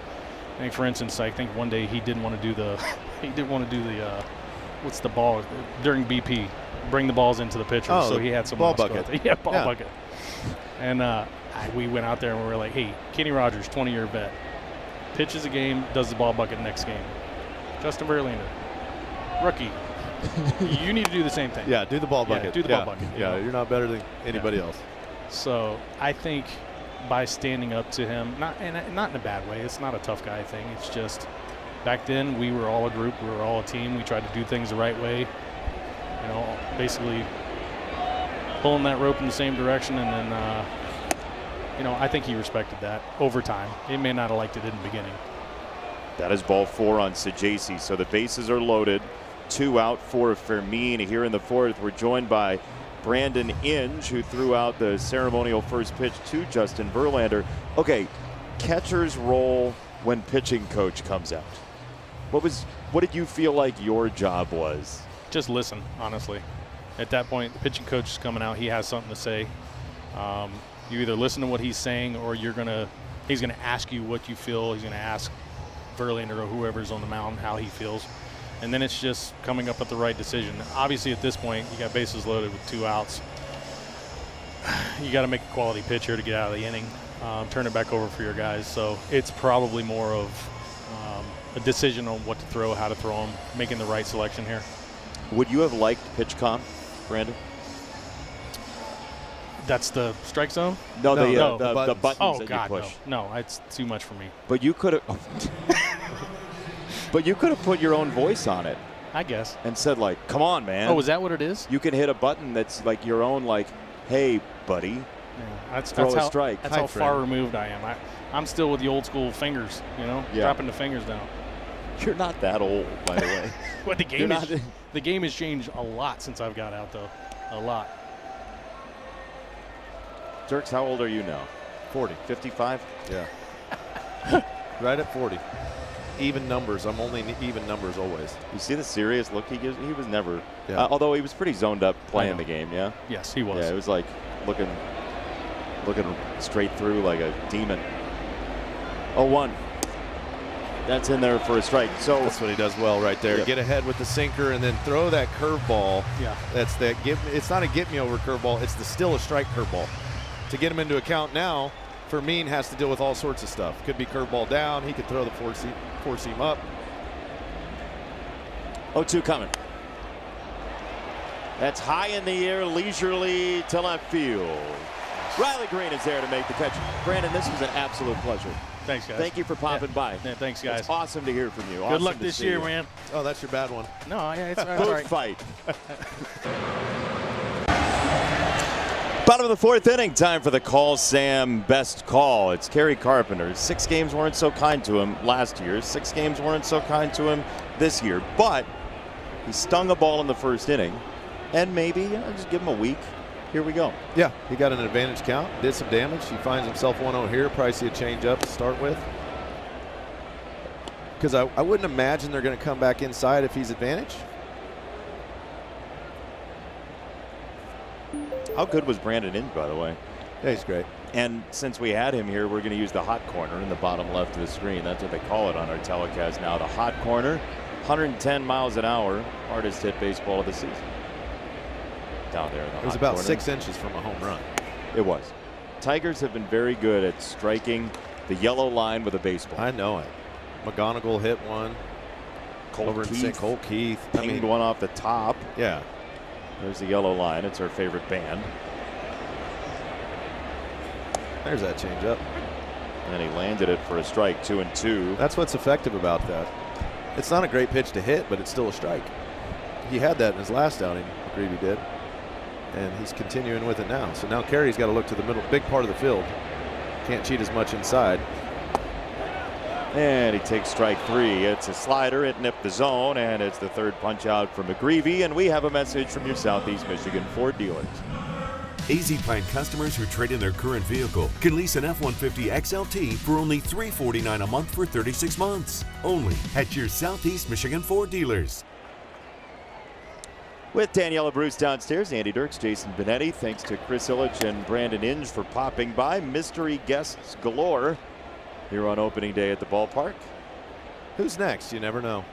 I think, for instance, I think one day he didn't want to do the. What's the ball during BP? Bring the balls into the pitcher. Oh, so he had some ball bucket. Yeah, ball bucket. And we went out there and we were like, hey, Kenny Rogers, 20-year vet, pitches a game, does the ball bucket next game. Justin Verlander, rookie. You need to do the same thing. Yeah, do the ball bucket. Yeah, do the ball bucket. Yeah, you're not better than anybody else. So I think by standing up to him, not in a bad way, it's not a tough guy thing. It's just back then we were all a group, we were all a team. We tried to do things the right way. Basically pulling that rope in the same direction, and then I think he respected that over time. He may not have liked it in the beginning. That is ball 4 on Sajaci. So the bases are loaded. 2 out for Fermin. Here in the fourth, we're joined by Brandon Inge, who threw out the ceremonial first pitch to Justin Verlander. Okay, catcher's role when pitching coach comes out. What did you feel like your job was? Just listen, honestly. At that point, the pitching coach is coming out. He has something to say. You either listen to what he's saying, or he's gonna ask you what you feel. He's gonna ask Verlander or whoever's on the mound how he feels. And then it's just coming up with the right decision. Obviously, at this point, you got bases loaded with 2 outs. You got to make a quality pitch here to get out of the inning, turn it back over for your guys. So it's probably more of a decision on what to throw, how to throw them, making the right selection here. Would you have liked pitch comp, Brandon? That's the strike zone? No, No, the buttons Oh, that God, you push. no. No, it's too much for me. But you could have. But you could have put your own voice on it I guess. and said, like, come on, man. Oh, is that what it is? You can hit a button that's like your own, like, hey, buddy, Yeah, throw a strike. That's how far removed I am. I'm still with the old school fingers, dropping the fingers down. You're not that old, by the way. But the game has changed a lot since I've got out, though. A lot. Dirks, how old are you now? 40. 55? Yeah. Right at 40. Even numbers. I'm only in even numbers always. You see the serious look he gives? He was never. Yeah. Although he was pretty zoned up playing the game, yeah? Yes, he was. Yeah, it was like looking straight through like a demon. 0-1. That's in there for a strike. So that's what he does well right there. Get ahead with the sinker and then throw that curveball. Yeah. That's that it's not a get me over curveball. It's still a strike curveball. To get him into account now, Fermin has to deal with all sorts of stuff. Could be curveball down. He could throw the four seam up. 0-2 coming. That's high in the air, leisurely to left field. Riley Green is there to make the catch. Brandon, this was an absolute pleasure. Thanks, guys. Thank you for popping by. Yeah, thanks, guys. It's awesome to hear from you. Good luck this year, man. Oh, that's your bad one. No, yeah, it's all right. Boot fight. Bottom of the fourth inning, time for the Call Sam best call. It's Kerry Carpenter. 6 games weren't so kind to him last year. 6 games weren't so kind to him this year. But he stung a ball in the first inning. And maybe just give him a week. Here we go. Yeah, he got an advantage count, did some damage. He finds himself 1-0 here. Probably see a change up to start with. Because I wouldn't imagine they're going to come back inside if he's advantage. How good was Brandon Inge, by the way? Yeah, he's great. And since we had him here, we're going to use the hot corner in the bottom left of the screen. That's what they call it on our telecast now. The hot corner, 110 miles an hour, hardest hit baseball of the season. Down there in the It was hot about corner. 6 inches from a home run. It was. Tigers have been very good at striking the yellow line with a baseball. I know it. McGonigal hit one. Cole Keith. Pinged one off the top. Yeah. There's the yellow line. It's our favorite band. There's that changeup. And he landed it for a strike, 2-2. That's what's effective about that. It's not a great pitch to hit, but it's still a strike. He had that in his last outing, McGreevy did. And he's continuing with it now. So now Kerry's got to look to the middle, big part of the field. Can't cheat as much inside. And he takes strike 3. It's a slider. It nipped the zone, and it's the third punch out for McGreevy. And we have a message from your Southeast Michigan Ford dealers. AZ Pine customers who trade in their current vehicle can lease an F-150 XLT for only $349 a month for 36 months. Only at your Southeast Michigan Ford dealers. With Daniela Bruce downstairs, Andy Dirks, Jason Benetti. Thanks to Chris Illich and Brandon Inge for popping by. Mystery guests galore here on opening day at the ballpark. Who's next? You never know.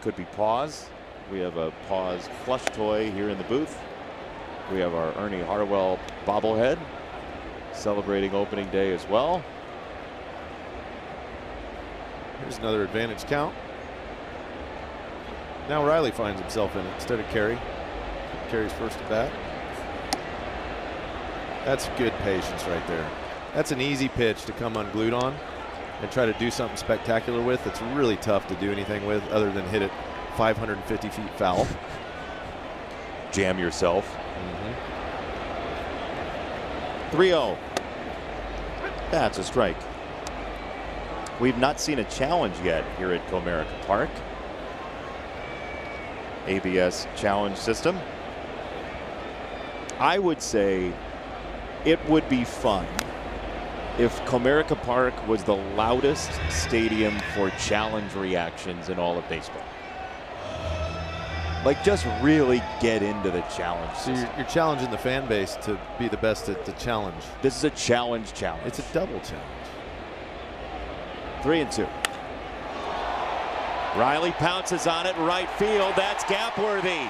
Could be Paws. We have a Paws plush toy here in the booth. We have our Ernie Harwell bobblehead celebrating opening day as well. Here's another advantage count. Now Riley finds himself in it instead of Kerry. Kerry's first at bat. That's good patience right there. That's an easy pitch to come unglued on and try to do something spectacular with. It's really tough to do anything with other than hit it 550 feet foul. Jam yourself. 3-0. That's a strike. We've not seen a challenge yet here at Comerica Park. ABS challenge system. I would say it would be fun if Comerica Park was the loudest stadium for challenge reactions in all of baseball. Like, just really get into the challenge. So you're challenging the fan base to be the best at the challenge. This is a challenge. It's a double challenge. 3-2. Riley pounces on it, right field. That's gap-worthy.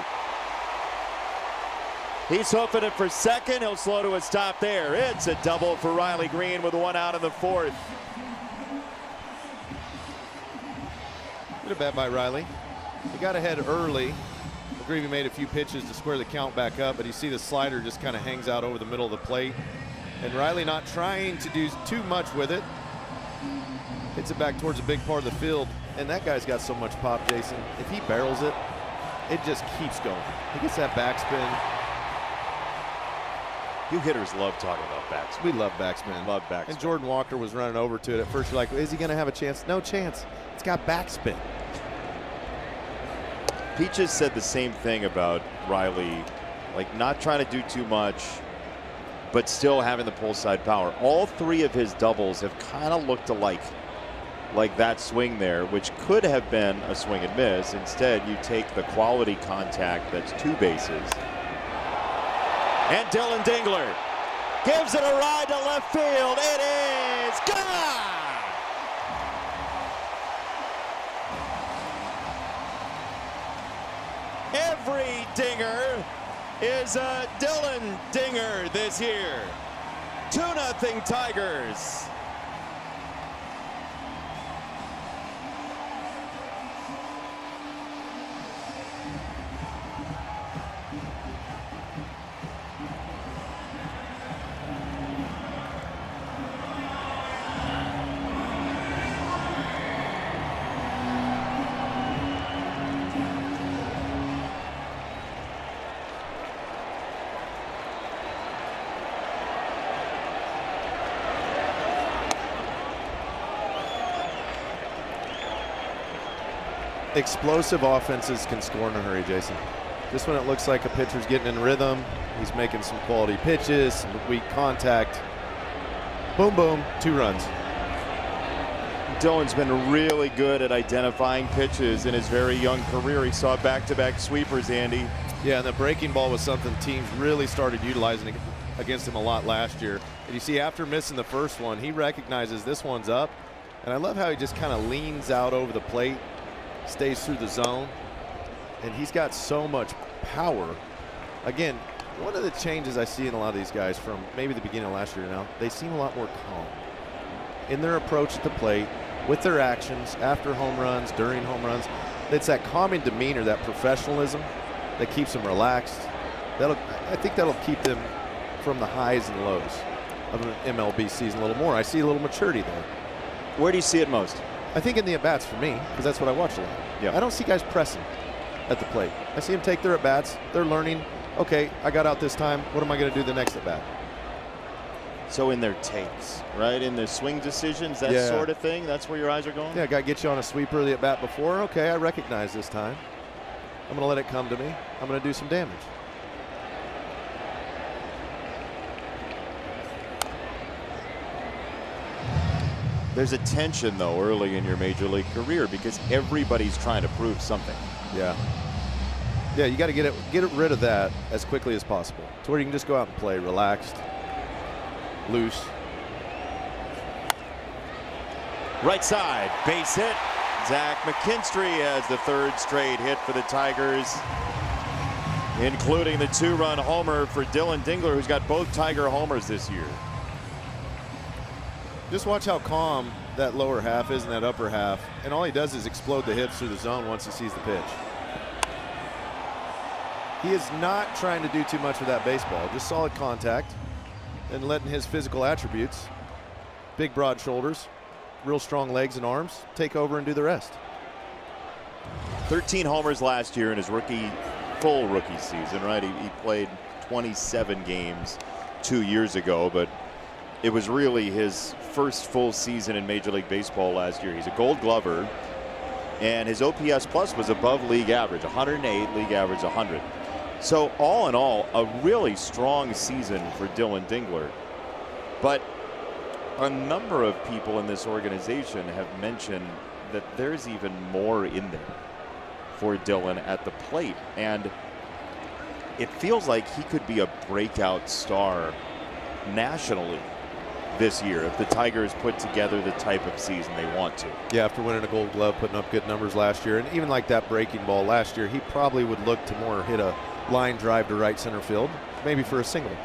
He's hoofing it for second. He'll slow to a stop there. It's a double for Riley Green with 1 out in the 4th. Good at bat by Riley. He got ahead early. McGreevy made a few pitches to square the count back up, but you see the slider just kind of hangs out over the middle of the plate. And Riley not trying to do too much with it. Hits it back towards a big part of the field. And that guy's got so much pop, Jason. If he barrels it, it just keeps going. He gets that backspin. You hitters love talking about backspin. We love backspin. Love backspin. And Jordan Walker was running over to it at first. You're like, is he going to have a chance? No chance. It's got backspin. Peaches said the same thing about Riley, like not trying to do too much, but still having the pull side power. All three of his doubles have kind of looked alike, like that swing there, which could have been a swing and miss. Instead, you take the quality contact that's 2 bases. And Dylan Dingler gives it a ride to left field. It is gone! Every dinger is a Dylan Dinger this year. 2-0 Tigers. Explosive offenses can score in a hurry, Jason. Just when it looks like a pitcher's getting in rhythm, he's making some quality pitches, some weak contact. Boom, boom, 2 runs. Dylan's been really good at identifying pitches in his very young career. He saw back-to-back sweepers, Andy. Yeah, and the breaking ball was something teams really started utilizing against him a lot last year. And you see, after missing the first one, he recognizes this one's up. And I love how he just kind of leans out over the plate, stays through the zone, and he's got so much power. Again, one of the changes I see in a lot of these guys from maybe the beginning of last year now, they seem a lot more calm in their approach at the plate, with their actions, after home runs, during home runs. It's that calming demeanor, that professionalism that keeps them relaxed. I think that'll keep them from the highs and lows of an MLB season a little more. I see a little maturity there. Where do you see it most? I think in the at-bats for me, because that's what I watch a lot. Yeah. I don't see guys pressing at the plate. I see them take their at-bats. They're learning, okay, I got out this time. What am I going to do the next at-bat? So in their takes, right? In their swing decisions, that sort of thing, that's where your eyes are going? Yeah, got to get you on a sweeper the at-bat before. Okay, I recognize this time. I'm going to let it come to me. I'm going to do some damage. There's a tension, though, early in your major league career because everybody's trying to prove something. Yeah. Yeah, you got to get rid of that as quickly as possible to where you can just go out and play relaxed, loose. Right side, base hit. Zach McKinstry has the 3rd straight hit for the Tigers, including the 2-run homer for Dylan Dingler, who's got both Tiger homers this year. Just watch how calm that lower half is and that upper half. And all he does is explode the hips through the zone once he sees the pitch. He is not trying to do too much with that baseball. Just solid contact and letting his physical attributes, big broad shoulders, real strong legs and arms, take over and do the rest. 13 homers last year in his full rookie season, right? He played 27 games 2 years ago, but it was really his first full season in Major League Baseball last year. He's a Gold Glover, and his OPS plus was above league average, 108, league average 100. So all in all, a really strong season for Dylan Dingler. But a number of people in this organization have mentioned that there's even more in there for Dylan at the plate, and it feels like he could be a breakout star nationally this year if the Tigers put together the type of season they want to. Yeah, after winning a Gold Glove, putting up good numbers last year, and even like that breaking ball last year, he probably would look to more hit a line drive to right center field, maybe for a single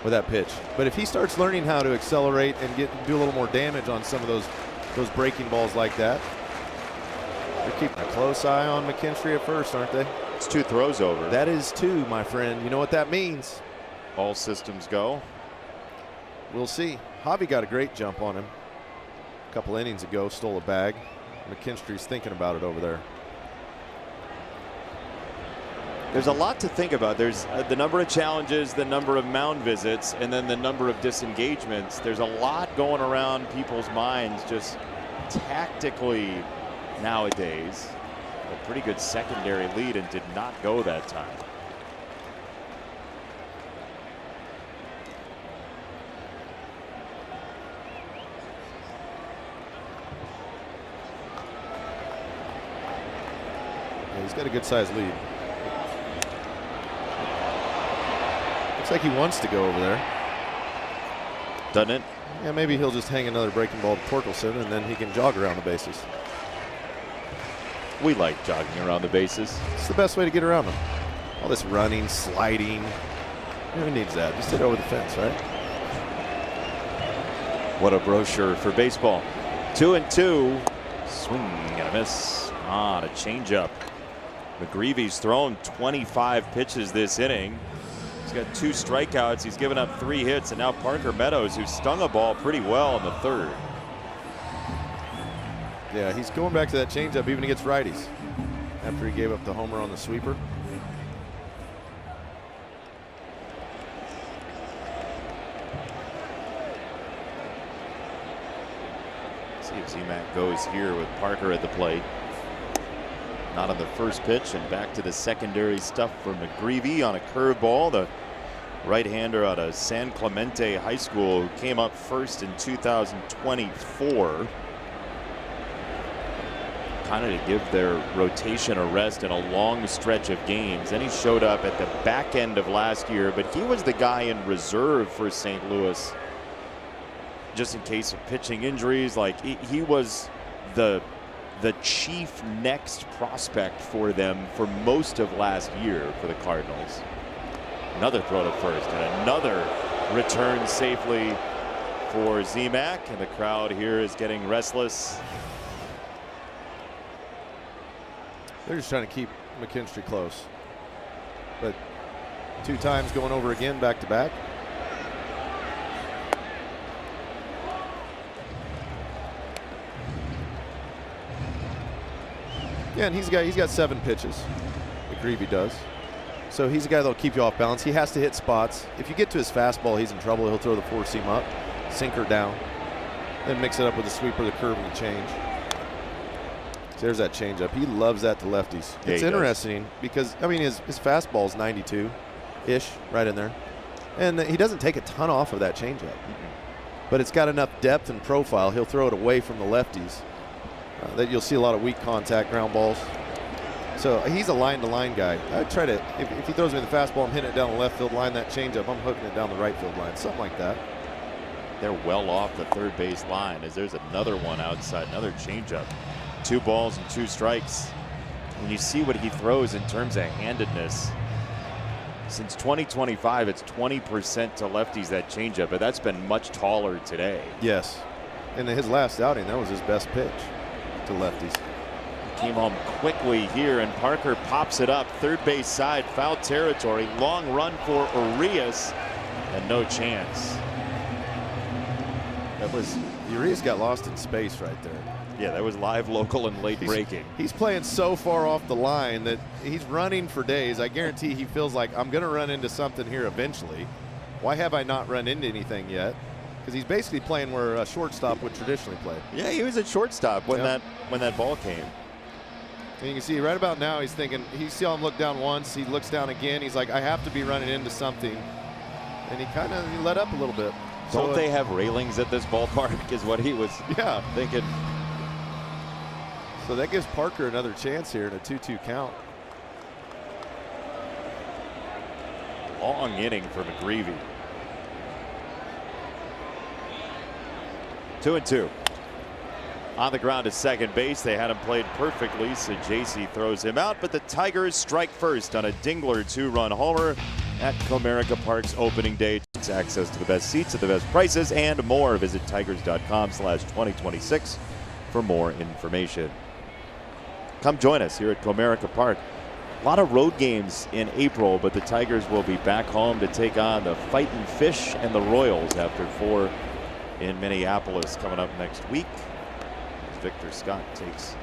with that pitch. But if he starts learning how to accelerate and do a little more damage on some of those breaking balls like that, they're keeping a close eye on McKinstry at first, aren't they? It's 2 throws over. That is 2, my friend. You know what that means. All systems go. We'll see. Javi got a great jump on him a couple innings ago, stole a bag. McKinstry's thinking about it over there. There's a lot to think about. There's the number of challenges, the number of mound visits, and then the number of disengagements. There's a lot going around people's minds just tactically nowadays. A pretty good secondary lead and did not go that time. Yeah, he's got a good sized lead. Looks like he wants to go over there. Doesn't it? Yeah, maybe he'll just hang another breaking ball to Torkelson and then he can jog around the bases. We like jogging around the bases. It's the best way to get around them. All this running, sliding. Who needs that? Just hit over the fence, right? What a brochure for baseball. 2-2. Swing and a miss on a changeup. McGreevy's thrown 25 pitches this inning. He's got 2 strikeouts. He's given up 3 hits, and now Parker Meadows, who stung a ball pretty well in the 3rd. Yeah, he's going back to that changeup even against righties after he gave up the homer on the sweeper. See if Z-Mac goes here with Parker at the plate. Not on the first pitch, and back to the secondary stuff for McGreevy on a curveball. The right-hander out of San Clemente High School who came up first in 2024. Kind of to give their rotation a rest in a long stretch of games. Then he showed up at the back end of last year, but he was the guy in reserve for St. Louis just in case of pitching injuries. Like he was the chief next prospect for them for most of last year for the Cardinals. Another throw to first and another return safely for Z-Mac, and the crowd here is getting restless. They're just trying to keep McKinstry close. But 2 times going over again back to back. Yeah, and he's got 7 pitches. McGreevy does. So he's a guy that'll keep you off balance. He has to hit spots. If you get to his fastball, he's in trouble. He'll throw the 4-seam up, sinker down, then mix it up with the sweeper, the curve, and the change. So there's that changeup. He loves that to lefties. Yeah, it's interesting because, I mean, his fastball is 92-ish, right in there. And he doesn't take a ton off of that changeup. But it's got enough depth and profile. He'll throw it away from the lefties. That you'll see a lot of weak contact ground balls. So he's a line-to-line guy. I'd try to, if he throws me the fastball, I'm hitting it down the left field line, that changeup, I'm hooking it down the right field line, something like that. They're well off the third base line as there's another one outside, another changeup. 2 balls and 2 strikes. When you see what he throws in terms of handedness, since 2025, it's 20% to lefties, that changeup, but that's been much taller today. Yes. And in his last outing, that was his best pitch to lefties. Came home quickly here, and Parker pops it up third base side, foul territory. Long run for Urias, and no chance. That was Urias got lost in space right there. Yeah, that was live, local, and late breaking. He's playing so far off the line that he's running for days. I guarantee he feels like I'm going to run into something here eventually. Why have I not run into anything yet? Because he's basically playing where a shortstop would traditionally play. Yeah, he was at shortstop when that ball came. And you can see right about now he's thinking, he saw him look down once, he looks down again, he's like, I have to be running into something. And he let up a little bit. Don't they have railings at this ballpark is what he was thinking. So that gives Parker another chance here in a 2-2 count. Long inning for McGreevy. 2-2. On the ground at second base, they had him played perfectly, so JC throws him out, but the Tigers strike first on a Dingler 2-run homer at Comerica Park's opening day. It's access to the best seats at the best prices and more. Visit tigers.com/2026 for more information. Come join us here at Comerica Park. A lot of road games in April, but the Tigers will be back home to take on the Fightin' Fish and the Royals after 4 in Minneapolis coming up next week. Victor Scott takes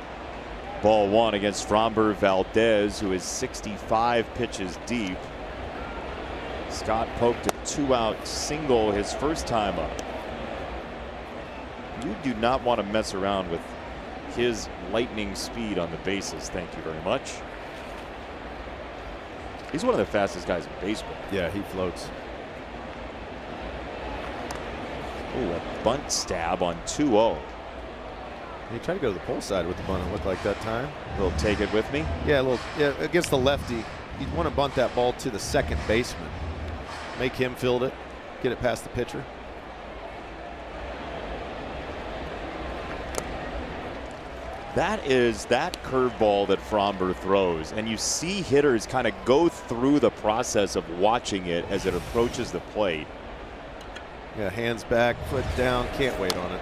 Ball one against Framber Valdez, who is 65 pitches deep. Scott poked a 2-out single his first time up. You do not want to mess around with his lightning speed on the bases. Thank you very much. He's one of the fastest guys in baseball. Yeah, he floats. Ooh, a bunt stab on 2-0. He tried to go to the pull side with the bunt, it looked like that time. He'll take it with me. Yeah, against the lefty. You'd want to bunt that ball to the second baseman. Make him field it, get it past the pitcher. That is that curveball that Framber throws, and you see hitters kind of go through the process of watching it as it approaches the plate. Yeah, hands back, foot down, can't wait on it.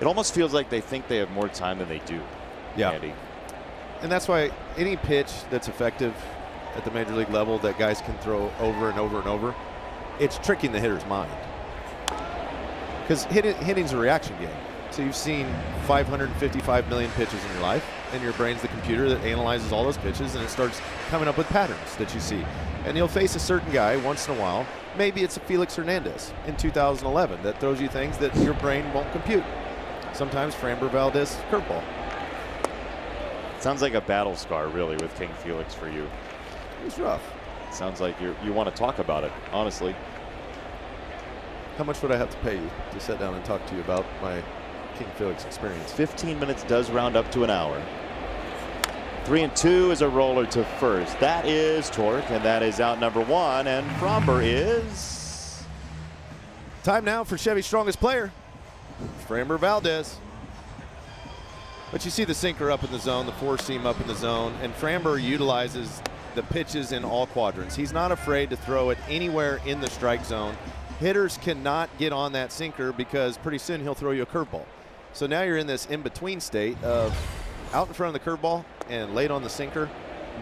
It almost feels like they think they have more time than they do. Yeah. Andy. And that's why any pitch that's effective at the major league level that guys can throw over and over and over, it's tricking the hitter's mind. Because hitting's a reaction game. So you've seen 555 million pitches in your life, and your brain's the computer that analyzes all those pitches, and it starts coming up with patterns that you see. And you'll face a certain guy once in a while. Maybe it's a Felix Hernandez in 2011 that throws you things that your brain won't compute. Sometimes Framber Valdez curveball. Sounds like a battle scar, really, with King Felix for you. It was rough. Sounds like you want to talk about it, honestly. How much would I have to pay you to sit down and talk to you about my King Felix experience? 15 minutes does round up to an hour. 3-2 is a roller to first. That is Torque, and that is out number one. And Framber is. Time now for Chevy's strongest player, Framber Valdez. But you see the sinker up in the zone, the four seam up in the zone, and Framber utilizes the pitches in all quadrants. He's not afraid to throw it anywhere in the strike zone. Hitters cannot get on that sinker because pretty soon he'll throw you a curveball. So now you're in this in-between state of out in front of the curveball and late on the sinker.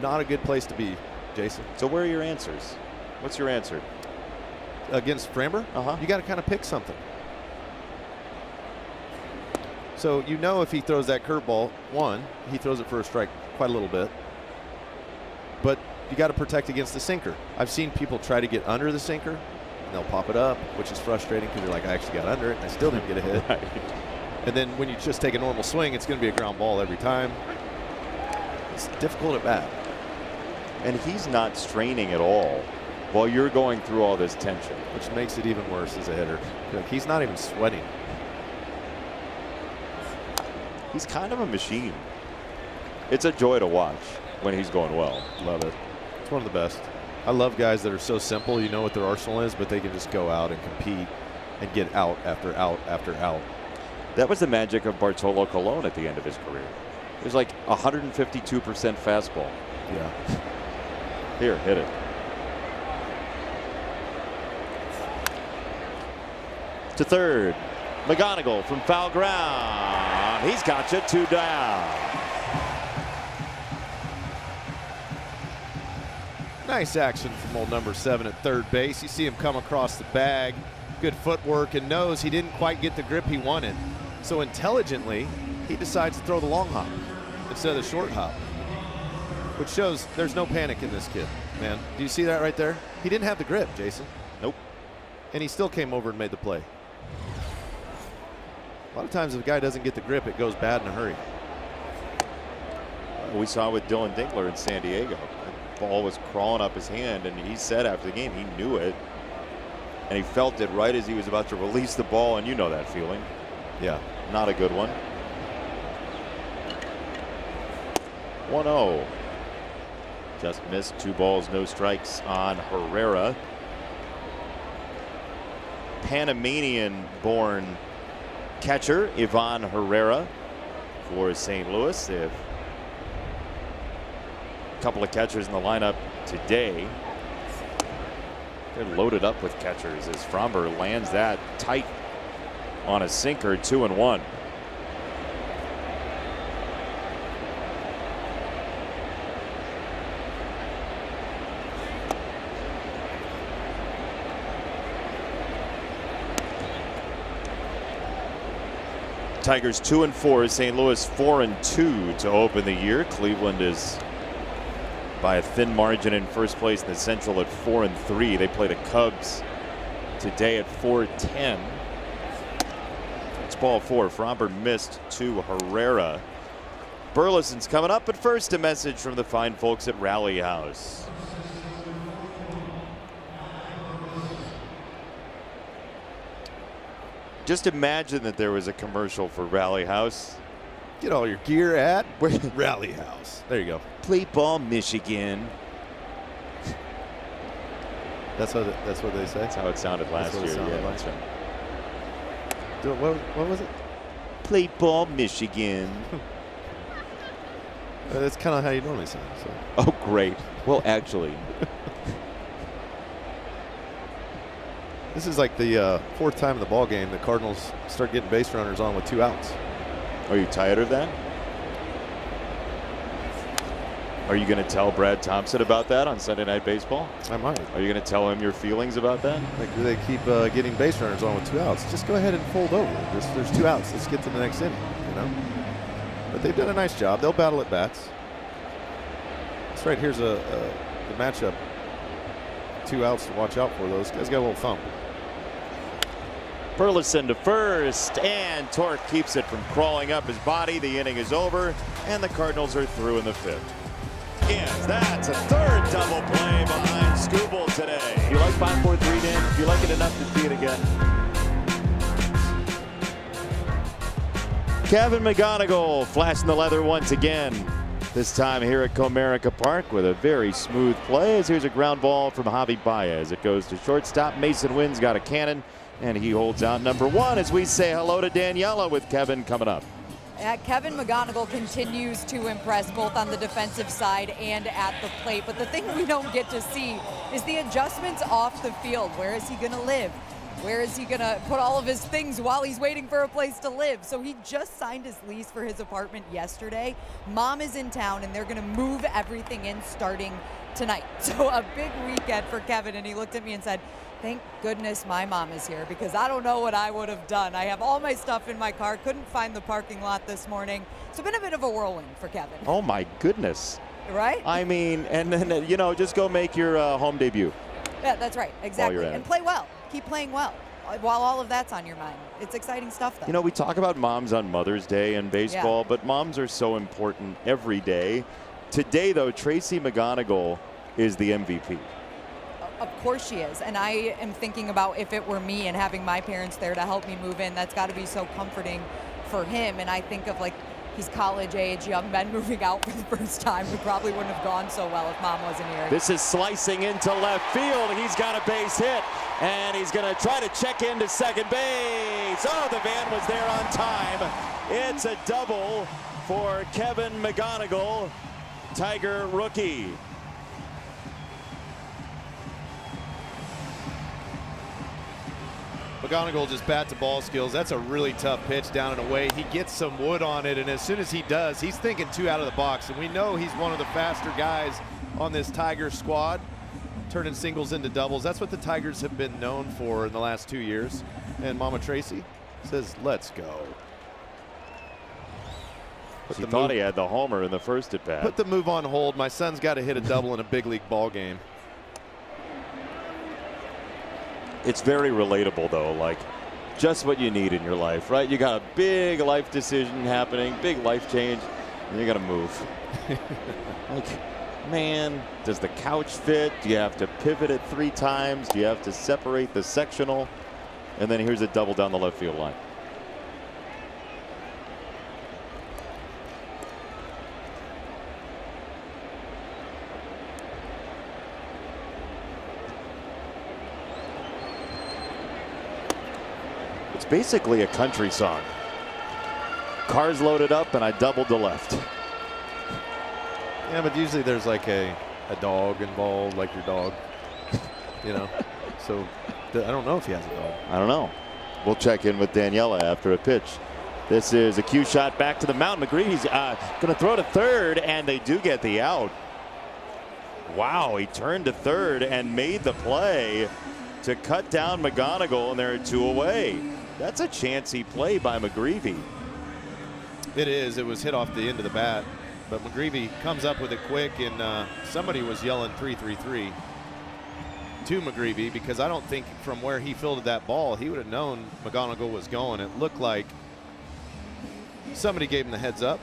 Not a good place to be, Jason. So where are your answers? What's your answer? Against Framber? You got to kind of pick something. So you know if he throws that curveball, one, he throws it for a strike quite a little bit. But you got to protect against the sinker. I've seen people try to get under the sinker, and they'll pop it up, which is frustrating because you're like, I actually got under it, and I still didn't get a hit. Right. And then when you just take a normal swing, it's going to be a ground ball every time. It's difficult at bat. And he's not straining at all while you're going through all this tension. Which makes it even worse as a hitter. Like, he's not even sweating. He's kind of a machine. It's a joy to watch when he's going well. Love it. It's one of the best. I love guys that are so simple, you know what their arsenal is, but they can just go out and compete and get out after out after out. That was the magic of Bartolo Colon at the end of his career. It was like 152% fastball. Yeah. Here, hit it. To third. McGonigal from foul ground. He's got you, 2 down. Nice action from old number 7 at third base. You see him come across the bag. Good footwork, and knows he didn't quite get the grip he wanted. So intelligently, he decides to throw the long hop instead of the short hop, which shows there's no panic in this kid, man. Do you see that right there? He didn't have the grip, Jason. Nope. And he still came over and made the play. A lot of times if a guy doesn't get the grip, it goes bad in a hurry. We saw with Dylan Dinkler in San Diego. The ball was crawling up his hand, and he said after the game he knew it. And he felt it right as he was about to release the ball, and you know that feeling. Yeah. Not a good one. 1-0. Just missed. 2 balls, no strikes on Herrera. Panamanian-born catcher Ivan Herrera for St. Louis. They have a couple of catchers in the lineup today. They're loaded up with catchers as Framber lands that tight on a sinker. 2-1. Tigers 2-4, St. Louis 4-2 to open the year. Cleveland is by a thin margin in first place in the Central at 4-3. They play the Cubs today at 4-10. It's ball 4. Fromber missed to Herrera. Burleson's coming up, but first a message from the fine folks at Rally House. Just imagine that there was a commercial for Rally House. Get all your gear at Rally House. There you go. Play ball, Michigan. That's what they say. That's how it sounded last year. Yeah, that's right. What was it? Play ball, Michigan. That's kind of how you normally sound. So. Oh, great. Well, actually. This is like the fourth time in the ball game the Cardinals start getting base runners on with 2 outs. Are you tired of that? Are you going to tell Brad Thompson about that on Sunday Night Baseball? I might. Are you going to tell him your feelings about that? Like, they keep getting base runners on with 2 outs. Just go ahead and fold over. There's 2 outs. Let's get to the next inning. You know. But they've done a nice job. They'll battle at bats. That's right. Here's the matchup. 2 outs to watch out for. Those guys got a little thump. Burleson to first, and Torque keeps it from crawling up his body. The inning is over, and the Cardinals are through in the 5th. Yes, that's a 3rd double play behind Skubal today. You like 5-4-3, Dan? Do you like it enough to see it again? Kevin McGonigal flashing the leather once again. This time here at Comerica Park with a very smooth play. As here's a ground ball from Javi Baez. It goes to shortstop. Mason Wynn's got a cannon, and he holds out number 1 as we say hello to Daniela with Kevin coming up. Kevin McGonigal continues to impress both on the defensive side and at the plate. But the thing we don't get to see is the adjustments off the field. Where is he going to live? Where is he going to put all of his things while he's waiting for a place to live? So he just signed his lease for his apartment yesterday. Mom is in town, and they're going to move everything in starting tonight. So a big weekend for Kevin, and he looked at me and said, thank goodness my mom is here, because I don't know what I would have done. I have all my stuff in my car, couldn't find the parking lot this morning. It's been a bit of a whirlwind for Kevin. Oh, my goodness. Right? I mean, and then, you know, just go make your home debut. Yeah, that's right. Exactly. And play well. Keep playing well while all of that's on your mind. It's exciting stuff, though. You know, we talk about moms on Mother's Day in baseball, but moms are so important every day. Today, though, Tracy McGonigal is the MVP. Of course she is. And I am thinking about if it were me and having my parents there to help me move in, that's got to be so comforting for him. And I think of, like, he's college age, young men moving out for the first time. We probably wouldn't have gone so well if mom wasn't here. This is slicing into left field. He's got a base hit, and he's going to try to check into second base. Oh, the van was there on time. It's a double for Kevin McGonigal, Tiger rookie. McGonigal just bat to ball skills. That's a really tough pitch down and away. He gets some wood on it, and as soon as he does, he's thinking 2 out of the box. And we know he's one of the faster guys on this Tigers squad, turning singles into doubles. That's what the Tigers have been known for in the last 2 years. And Mama Tracy says, let's go. She thought he had the homer in the first at bat. Put the move on hold. My son's got to hit a double in a big league ball game. It's very relatable, though, like just what you need in your life, right? You got a big life decision happening, big life change, and you got to move. Like, man, does the couch fit? Do you have to pivot it 3 times? Do you have to separate the sectional? And then here's a double down the left field line. It's basically a country song. Cars loaded up and I doubled to left. Yeah, but usually there's like a dog involved, like your dog, you know. So I don't know if he has a dog. I don't know. We'll check in with Daniela after a pitch. This is a cue shot back to the mound. McGreevy's going to throw to third, and they do get the out. Wow, he turned to third and made the play to cut down McGonigal, and there are 2 away. That's a chancy play by McGreevy. It is. It was hit off the end of the bat. But McGreevy comes up with it quick, and somebody was yelling 3-3-3 to McGreevy, because I don't think from where he fielded that ball, he would have known McGonigal was going. It looked like somebody gave him the heads up.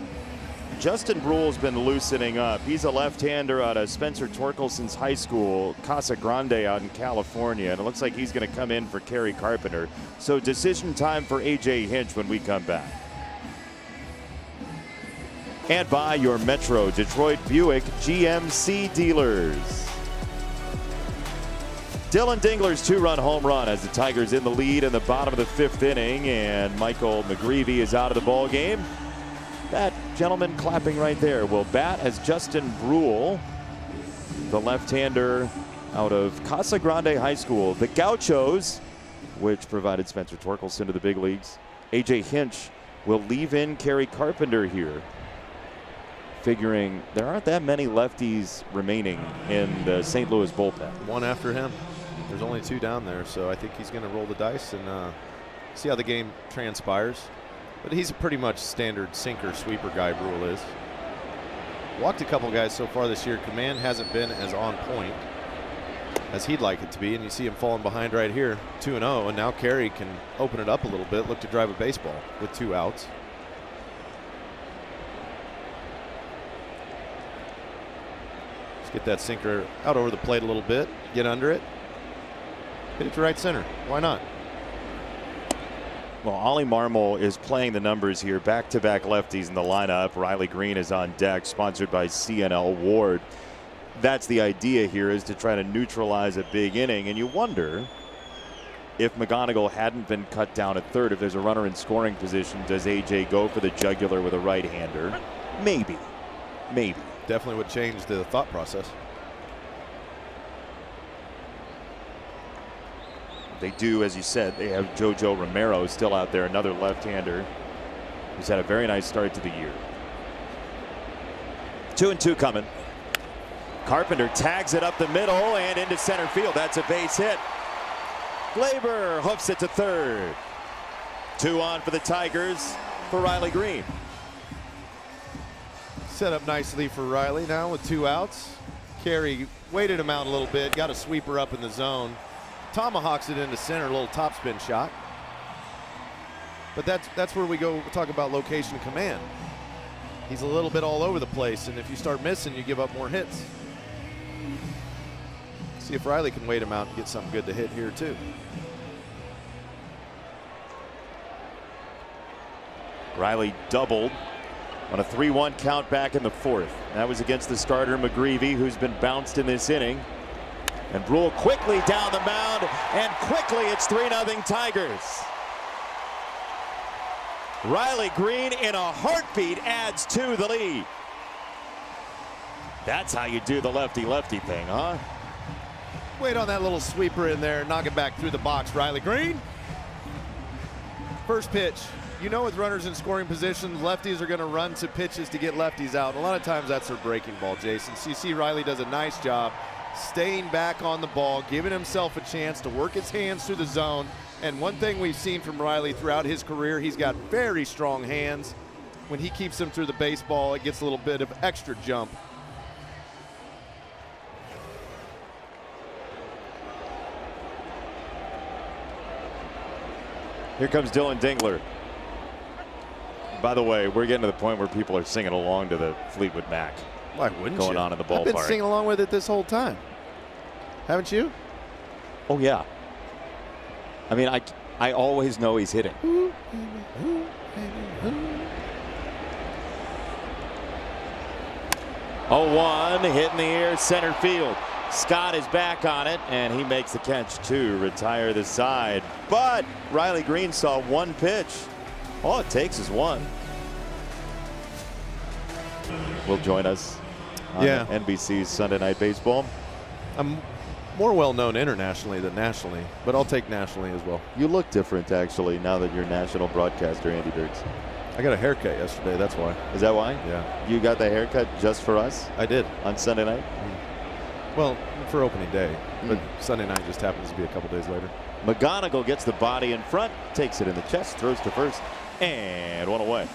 Justin Brule's been loosening up. He's a left-hander out of Spencer Torkelson's high school, Casa Grande, out in California, and it looks like he's going to come in for Kerry Carpenter. So decision time for A.J. Hinch when we come back. And by your Metro Detroit Buick GMC dealers. Dylan Dingler's 2-run home run has the Tigers in the lead in the bottom of the 5th inning, and Michael McGreevy is out of the ball game. That gentleman clapping right there will bat as Justin Brule, the left-hander out of Casa Grande High School. The Gauchos, which provided Spencer Torkelson to the big leagues. A.J. Hinch will leave in Kerry Carpenter here, figuring there aren't that many lefties remaining in the St. Louis bullpen. One after him. There's only 2 down there, so I think he's going to roll the dice and see how the game transpires. But he's a pretty much standard sinker sweeper guy, Brule is. Walked a couple guys so far this year. Command hasn't been as on point as he'd like it to be, and you see him falling behind right here, 2-0, and now Kerry can open it up a little bit, look to drive a baseball with 2 outs. Let's get that sinker out over the plate a little bit, get under it, hit it to right center. Why not? Well, Ollie Marmol is playing the numbers here. Back-to-back lefties in the lineup. Riley Green is on deck, sponsored by CNL Ward. That's the idea here, is to try to neutralize a big inning. And you wonder if McGonigal hadn't been cut down at third, if there's a runner in scoring position, does AJ go for the jugular with a right-hander? Maybe. Maybe. Definitely would change the thought process. They do, as you said, they have JoJo Romero still out there, another left-hander who's had a very nice start to the year. 2-2 coming. Carpenter tags it up the middle and into center field. That's a base hit. Glaber hoofs it to third. 2 on for the Tigers for Riley Green. Set up nicely for Riley now with 2 outs. Kerry waited him out a little bit, got a sweeper up in the zone. Tomahawks it into center, a little topspin shot. But that's where we go talk about location command. He's a little bit all over the place, and if you start missing, you give up more hits. See if Riley can wait him out and get something good to hit here too. Riley doubled on a 3-1 count back in the 4th. That was against the starter McGreevy, who's been bounced in this inning. And Brule quickly down the mound, and quickly it's 3-0 Tigers. Riley Green in a heartbeat adds to the lead. That's how you do the lefty-lefty thing, huh? Wait on that little sweeper in there, knock it back through the box, Riley Green. First pitch. You know, with runners in scoring positions, lefties are going to run to pitches to get lefties out. A lot of times that's their breaking ball, Jason. So you see Riley does a nice job staying back on the ball, giving himself a chance to work his hands through the zone. And one thing we've seen from Riley throughout his career, he's got very strong hands. When he keeps them through the baseball, it gets a little bit of extra jump. Here comes Dylan Dingler. By the way, we're getting to the point where people are singing along to the Fleetwood Mac. Why wouldn't going you? on in the ballpark. I've been singing along with it this whole time. Haven't you? Oh, yeah. I mean, I always know he's hitting. 0-1, hit in the air, center field. Scott is back on it, and he makes the catch to retire the side. But Riley Green saw one pitch. All it takes is one. Will join us on NBC's Sunday Night Baseball. I'm more well known internationally than nationally, but I'll take nationally as well. You look different, actually, now that you're national broadcaster, Andy Dirks. I got a haircut yesterday, that's why. Is that why? Yeah. You got the haircut just for us? I did. On Sunday night? Well, for opening day, but Sunday night just happens to be a couple days later. McGonigal gets the body in front, takes it in the chest, throws to first, and one away.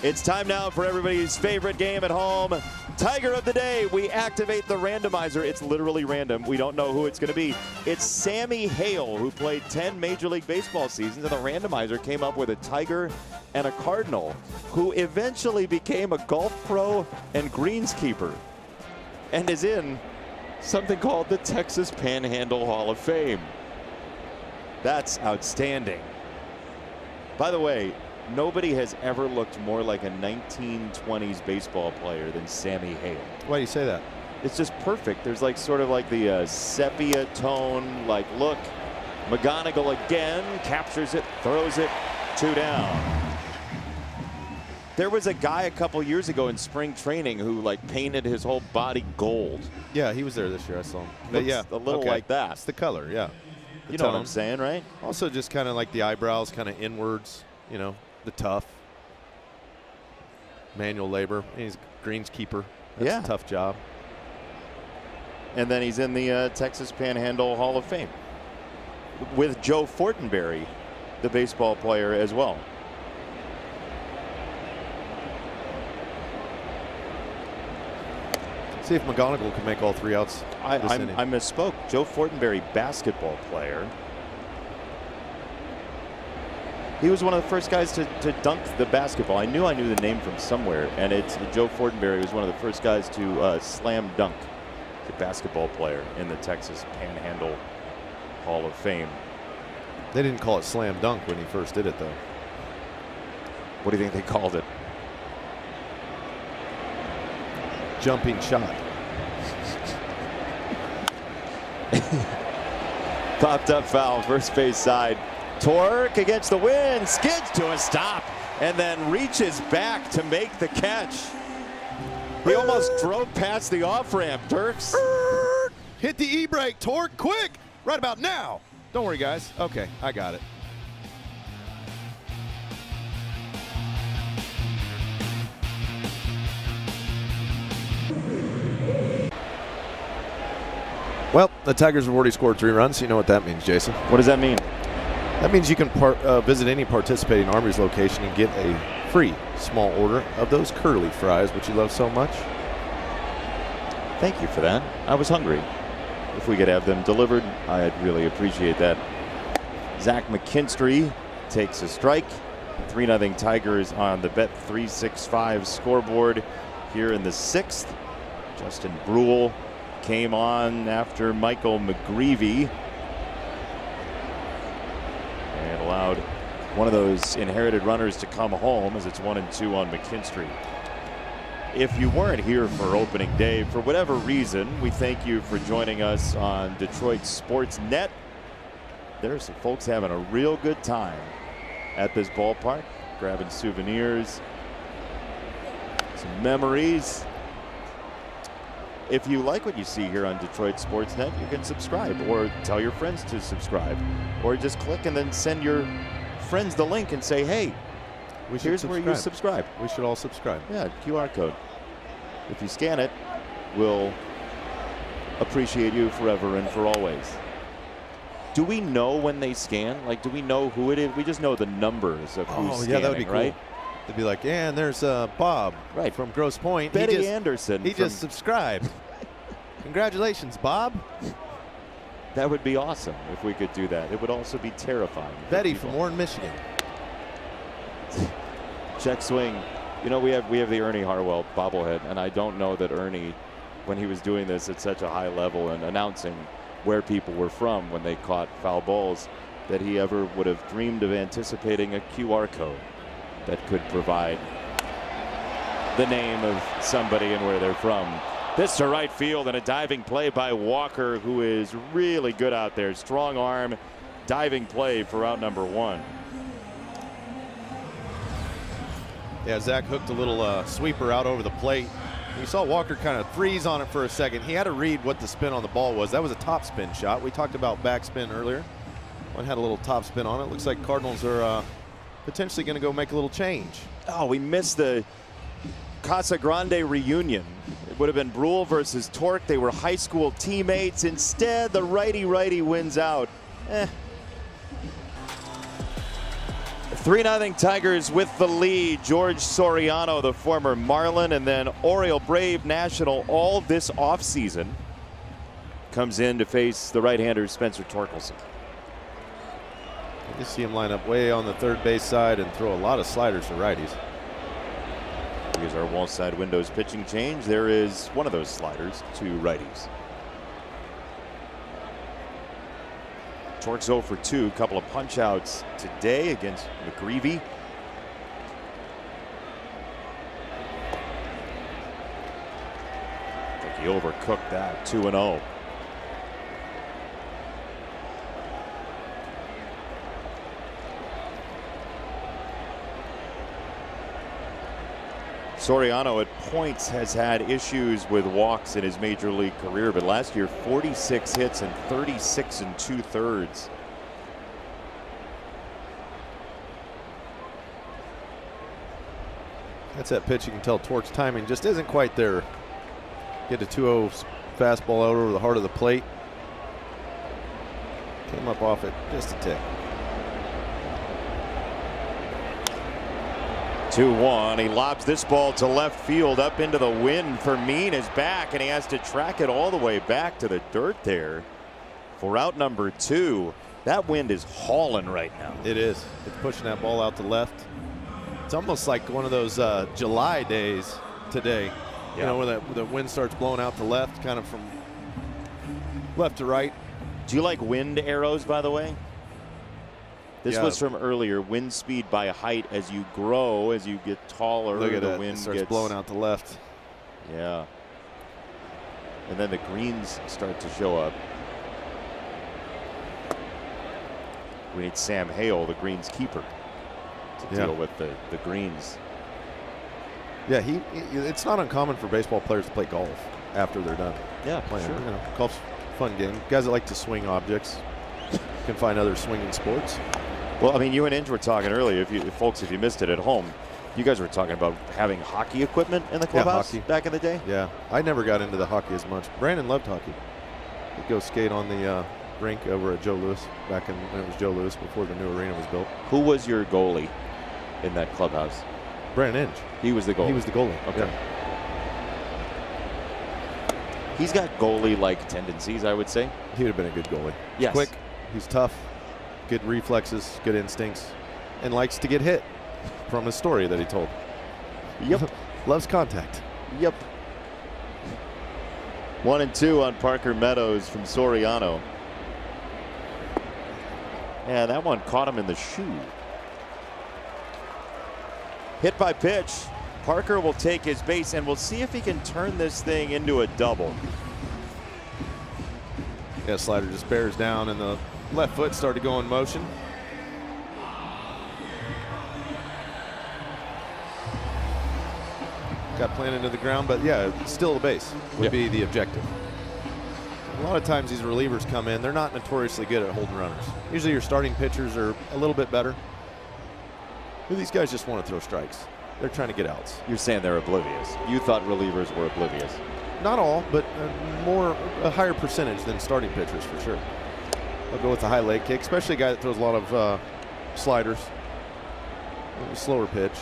It's time now for everybody's favorite game at home. Tiger of the day. We activate the randomizer. It's literally random. We don't know who it's going to be. It's Sammy Hale, who played 10 Major League Baseball seasons, and the randomizer came up with a Tiger and a Cardinal, who eventually became a golf pro and greenskeeper, and is in something called the Texas Panhandle Hall of Fame. That's outstanding. By the way, nobody has ever looked more like a 1920s baseball player than Sammy Hale. Why do you say that? It's just perfect. There's like sort of like the sepia tone, like look. McGonigal again, captures it, throws it, 2 down. There was a guy a couple years ago in spring training who like painted his whole body gold. Yeah, he was there this year. I saw him. But Looks yeah, a little okay. like that. It's the color, yeah. You know what I'm saying, right? Also just kind of like the eyebrows kind of inwards, you know, the tough. Manual labor. He's a greenskeeper. That's a tough job. And then he's in the Texas Panhandle Hall of Fame with Joe Fortenberry, the baseball player, as well. See if McGonigal can make all 3 outs. I misspoke. Joe Fortenberry, basketball player. He was one of the first guys to dunk the basketball. I knew the name from somewhere, and it's Joe Fortenberry was one of the first guys to slam dunk the basketball player in the Texas Panhandle Hall of Fame. They didn't call it slam dunk when he first did it, though. What do you think they called it? Jumping shot. Popped up foul, first base side. Torque against the wind, skids to a stop, and then reaches back to make the catch. He almost drove past the off-ramp, Turks. Hit the e-brake, Torque, quick, right about now. Don't worry, guys. Okay, I got it. Well, the Tigers have already scored 3 runs. You know what that means, Jason. What does that mean? That means you can visit any participating Arby's location and get a free small order of those curly fries, which you love so much. Thank you for that. I was hungry. If we could have them delivered, I'd really appreciate that. Zach McKinstry takes a strike. 3-0 Tigers on the Bet365 scoreboard here in the 6th. Justin Brule came on after Michael McGreevy and allowed one of those inherited runners to come home as it's 1-2 on McKinstry. If you weren't here for opening day, for whatever reason, we thank you for joining us on Detroit Sports Net. There's some folks having a real good time at this ballpark, grabbing souvenirs, some memories. If you like what you see here on Detroit Sports Net, you can subscribe or tell your friends to subscribe, or just click and then send your friends the link and say, hey, here's where you subscribe. We should all subscribe. Yeah, QR code. If you scan it, we'll appreciate you forever and for always. Do we know when they scan? Like, do we know who it is? We just know the numbers of who's scanning, yeah, that would be cool. Right? They'd be like, yeah, and there's Bob from Grosse Pointe. Betty Anderson. He just subscribed. Congratulations, Bob. That would be awesome if we could do that. It would also be terrifying. Betty from Warren, Michigan. Check swing. You know, we have the Ernie Harwell bobblehead, and I don't know that Ernie, when he was doing this at such a high level and announcing where people were from when they caught foul balls, that he ever would have dreamed of anticipating a QR code that could provide the name of somebody and where they're from. This to right field, and a diving play by Walker, who is really good out there. Strong arm diving play for out number 1. Yeah, Zach hooked a little sweeper out over the plate. You saw Walker kind of freeze on it for a second. He had to read what the spin on the ball was. That was a top spin shot. We talked about backspin earlier. One had a little top spin on it. Looks like Cardinals are potentially going to go make a little change. Oh, we missed the Casa Grande reunion. It would have been Brule versus Torque. They were high school teammates. Instead, the righty-righty wins out. 3-0 Tigers with the lead. George Soriano, the former Marlin and then Oriole Brave National all this offseason, comes in to face the right-hander Spencer Torkelson. You see him line up way on the third base side and throw a lot of sliders to righties. Here's our wall side windows pitching change. There is one of those sliders to righties. Tork's 0 for 2, couple of punch outs today against McGreevy. I think he overcooked that. 2-0. Soriano at points has had issues with walks in his major league career, but last year 46 hits and 36 2/3. That's that pitch. You can tell Tork's timing just isn't quite there. Get a 2-0 fastball out over the heart of the plate. Came up off it just a tick. 2-1. He lobs this ball to left field up into the wind. Fermin is back, and he has to track it all the way back to the dirt there for out number 2. That wind is hauling right now. It is. It's pushing that ball out to left. It's almost like one of those July days today. Yeah. You know, where the wind starts blowing out to left, kind of from left to right. Do you like wind arrows, by the way? This Yeah. was from earlier. Wind speed by height as you grow, as you get taller. Look at the that. wind It starts gets blowing out to left. Yeah. And then the greens start to show up. We need Sam Hale, the greens keeper, to deal with the greens. Yeah, it's not uncommon for baseball players to play golf after they're done. Yeah, playing. sure. You know, golf's a fun game. Guys that like to swing objects can find other swinging sports. Well, I mean, you and Inge were talking earlier. If you missed it at home, you guys were talking about having hockey equipment in the clubhouse back in the day. Yeah, I never got into the hockey as much. Brandon loved hockey. He'd go skate on the rink over at Joe Louis back when it was Joe Louis before the new arena was built. Who was your goalie in that clubhouse? Brandon Inge. He was the goalie. He was the goalie. Okay. Yeah. He's got goalie-like tendencies, I would say. He would have been a good goalie. Yes. Quick. He's tough. Good reflexes. Good instincts. And likes to get hit from his story that he told. Yep. Loves contact. Yep. 1-2 on Parker Meadows from Soriano. And that one caught him in the shoe. Hit by pitch. Parker will take his base, and we'll see if he can turn this thing into a double. Yeah, slider just bears down, and the left foot started to go in motion. Got planted into the ground, but yeah, still the base would be the objective. A lot of times these relievers come in, they're not notoriously good at holding runners. Usually your starting pitchers are a little bit better. But these guys just want to throw strikes. They're trying to get outs. You're saying they're oblivious. You thought relievers were oblivious. Not all, but a higher percentage than starting pitchers for sure. I'll go with the high leg kick, especially a guy that throws a lot of sliders. A slower pitch,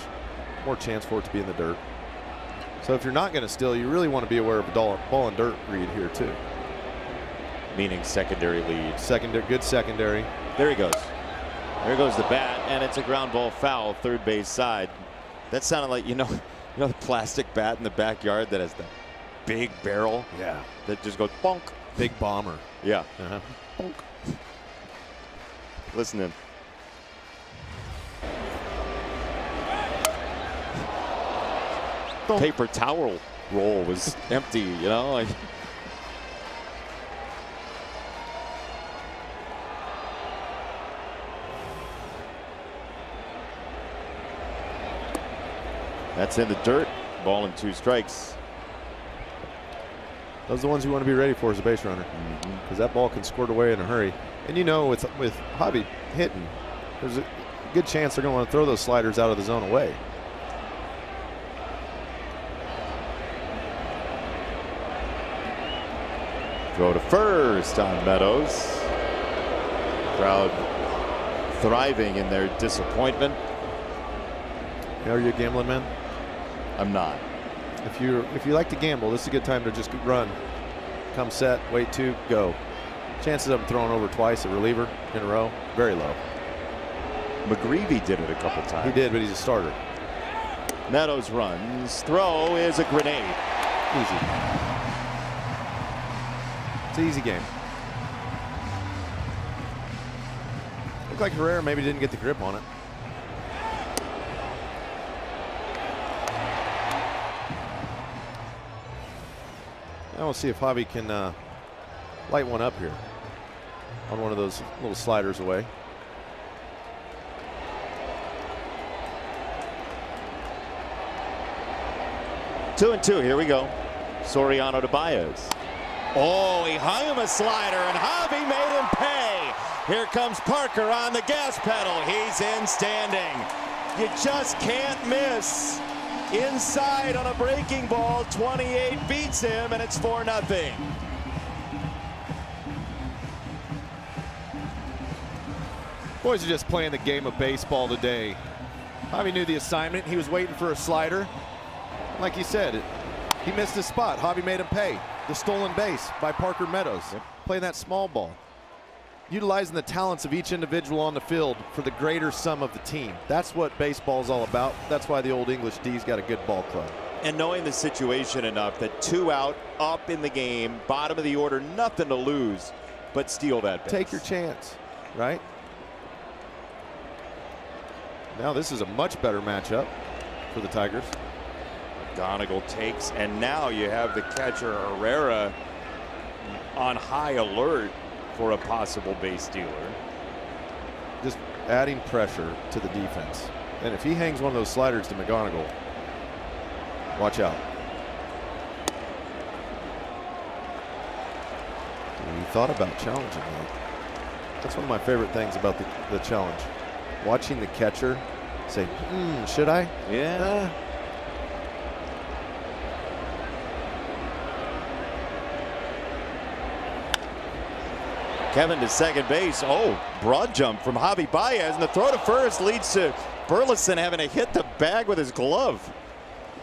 more chance for it to be in the dirt. So if you're not going to steal, you really want to be aware of a ball and dirt read here too. Meaning secondary lead. Good secondary. There he goes. There goes the bat, and it's a ground ball foul, third base side. That sounded like, you know the plastic bat in the backyard that has the big barrel? Yeah. That just goes bonk. Big bomber. Yeah. Bonk. Listen in. Paper towel roll was empty, you know? Like, that's in the dirt. Ball and 2 strikes. Those are the ones you want to be ready for as a base runner, because that ball can squirt away in a hurry. And you know, with Hobby hitting, there's a good chance they're going to want to throw those sliders out of the zone away. Throw to first on Meadows. Crowd thriving in their disappointment. Are you a gambling man? I'm not. If you like to gamble, this is a good time to just run. Come set, wait 2, go. Chances of him throwing over twice, a reliever in a row, very low. McGreevy did it a couple times. He did, but he's a starter. Meadows runs. Throw is a grenade. Easy. It's an easy game. Looked like Herrera maybe didn't get the grip on it. Now we'll see if Javi can light one up here on one of those little sliders away. Two and two. Here we go. Soriano to Baez. Oh, he hung him a slider, and Javi made him pay. Here comes Parker on the gas pedal. He's in standing. You just can't miss. Inside on a breaking ball, 28 beats him, and it's 4-0. Boys are just playing the game of baseball today. Javi knew the assignment. He was waiting for a slider. Like you said, he missed his spot. Javi made him pay. The stolen base by Parker Meadows. Playing that small ball. Utilizing the talents of each individual on the field for the greater sum of the team. That's what baseball is all about. That's why the Old English D's got a good ball club. And knowing the situation enough that 2 out, up in the game, bottom of the order, nothing to lose, but steal that base. Take your chance, right? Now this is a much better matchup for the Tigers. McGonigal takes, and now you have the catcher Herrera on high alert for a possible base stealer. Just adding pressure to the defense. And if he hangs one of those sliders to McGonigal, watch out. He thought about challenging that. That's one of my favorite things about the challenge. Watching the catcher say, should I? Yeah. Kevin to second base. Oh, broad jump from Javi Baez, and the throw to first leads to Burleson having to hit the bag with his glove.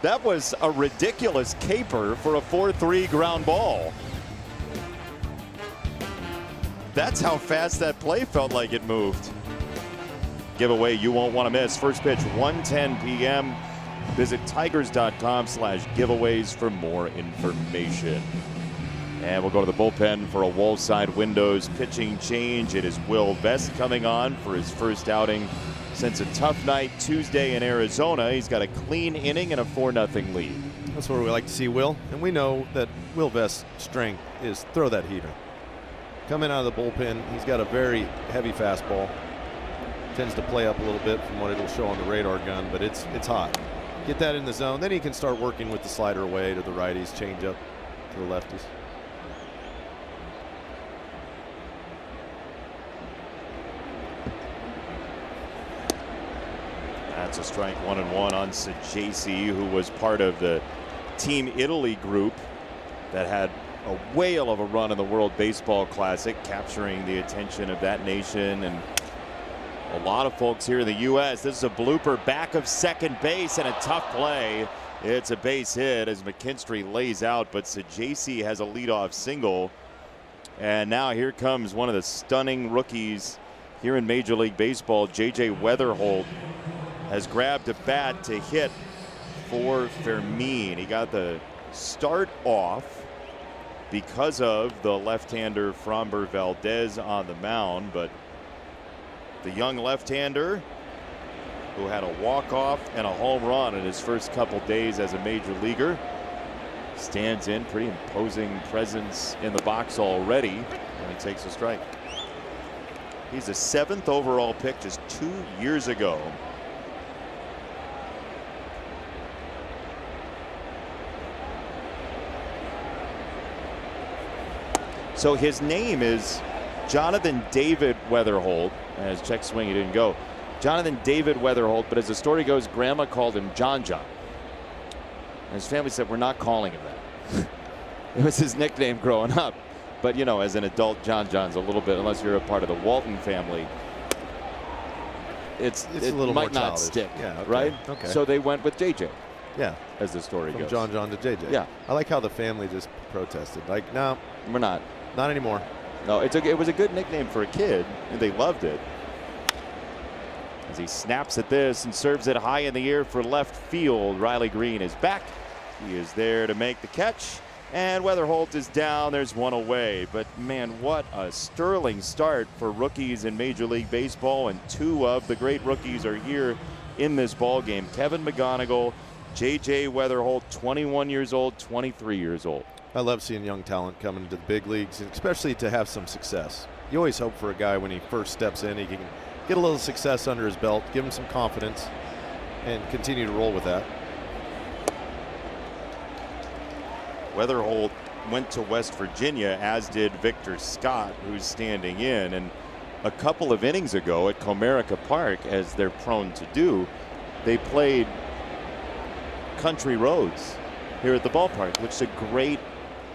That was a ridiculous caper for a 4-3 ground ball. That's how fast that play felt like it moved. Giveaway you won't want to miss. First pitch 1:10 p.m. Visit tigers.com/giveaways for more information. And we'll go to the bullpen for a Wallside Windows pitching change. It is Will Vest coming on for his first outing since a tough night Tuesday in Arizona. He's got a clean inning and a 4-0 lead. That's where we like to see Will. And we know that Will Vest's strength is throw that heater. Coming out of the bullpen, he's got a very heavy fastball. Tends to play up a little bit from what it'll show on the radar gun, but it's hot. Get that in the zone. Then he can start working with the slider away to the righties, change up to the lefties. That's a strike 1-1 on Sajasi, who was part of the Team Italy group that had a whale of a run in the World Baseball Classic, capturing the attention of that nation and a lot of folks here in the U.S. This is a blooper back of second base and a tough play. It's a base hit as McKinstry lays out, but Sajasi has a leadoff single. And now here comes one of the stunning rookies here in Major League Baseball. J.J. Weatherholt has grabbed a bat to hit for Fermin. He got the start off because of the left-hander Framber Valdez on the mound, but the young left-hander who had a walk-off and a home run in his first couple days as a major leaguer stands in, pretty imposing presence in the box already, and he takes a strike. He's a 7th overall pick just 2 years ago. So his name is Jonathan David Weatherholt. As check swing, he didn't go. Jonathan David Weatherholt, but as the story goes, Grandma called him John John. And his family said, we're not calling him that. It was his nickname growing up. But, you know, as an adult, John John's a little bit, unless you're a part of the Walton family. it a little might more not childish. stick, Yeah, okay, right? okay. So they went with JJ, Yeah, as the story from goes. John to JJ. Yeah. I like how the family just protested. Like, no, We're not. not anymore. No, it was a good nickname for a kid, and they loved it. As he snaps at this and serves it high in the air for left field, Riley Green is back. He is there to make the catch, and Weatherholt is down. There's one away. But, man, what a sterling start for rookies in Major League Baseball, and two of the great rookies are here in this ball game. Kevin McGonigal, J.J. Weatherholt, 21 years old, 23 years old. I love seeing young talent coming into the big leagues, and especially to have some success. You always hope for a guy when he first steps in, he can get a little success under his belt, give him some confidence, and continue to roll with that. Weatherholt went to West Virginia, as did Victor Scott, who's standing in. And a couple of innings ago at Comerica Park, as they're prone to do, they played Country Roads here at the ballpark, which is a great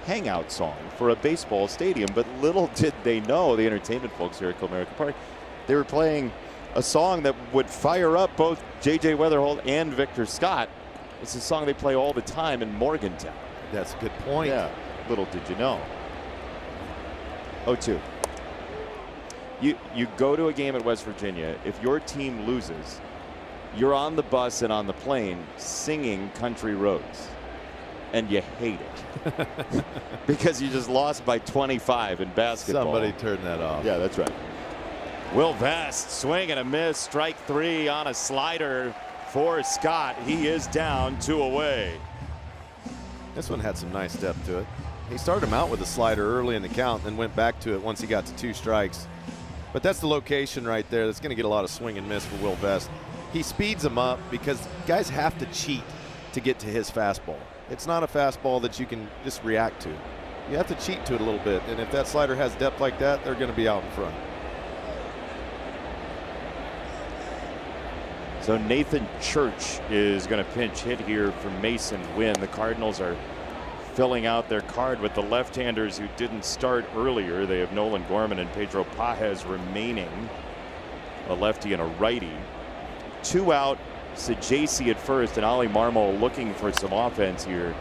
hangout song for a baseball stadium. But little did they know, the entertainment folks here at Comerica Park, they were playing a song that would fire up both J.J. Weatherholt and Victor Scott. It's a song they play all the time in Morgantown. That's a good point. Yeah, little did you know. 0-2. You go to a game at West Virginia. If your team loses, you're on the bus and on the plane singing Country Roads, and you hate it because you just lost by 25 in basketball. Somebody turn that off. Yeah, that's right. Will Vest, swing and a miss, strike three on a slider for Scott. He is down, 2 away. This one had some nice depth to it. He started him out with a slider early in the count, then went back to it once he got to 2 strikes. But that's the location right there that's going to get a lot of swing and miss for Will Vest. He speeds him up because guys have to cheat to get to his fastball. It's not a fastball that you can just react to. You have to cheat to it a little bit, and if that slider has depth like that, they're going to be out in front. So Nathan Church is going to pinch hit here for Mason Wynn. The Cardinals are filling out their card with the left-handers who didn't start earlier. They have Nolan Gorman and Pedro Pajes remaining, a lefty and a righty. 2 out, Sajaci at first, and Ali Marmol looking for some offense here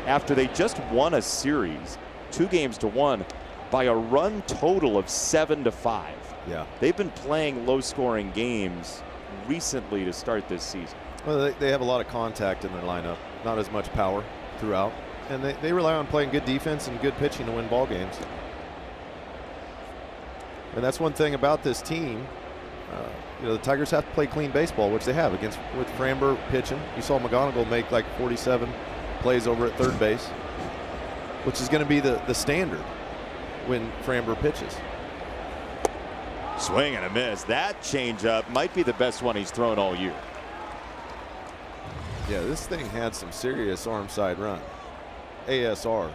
after they just won a series, 2-1, by a run total of 7-5. Yeah. They've been playing low-scoring games recently to start this season. Well, they have a lot of contact in their lineup, not as much power throughout, and they rely on playing good defense and good pitching to win ball games. And that's one thing about this team. The Tigers have to play clean baseball, which they have with Framber pitching. You saw McGonigal make like 47 plays over at third base, which is going to be the standard when Framber pitches. Swing and a miss. That changeup might be the best one he's thrown all year. Yeah, this thing had some serious arm side run. ASR,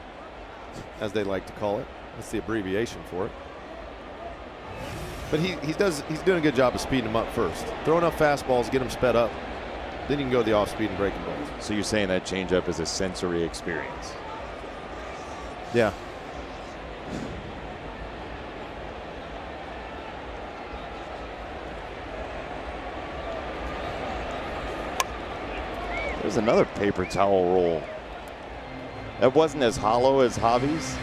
as they like to call it. That's the abbreviation for it. But he's doing a good job of speeding them up first. Throw enough fastballs, get them sped up. Then you can go the off speed and breaking balls. So you're saying that changeup is a sensory experience? Yeah. There's another paper towel roll. That wasn't as hollow as Javi's,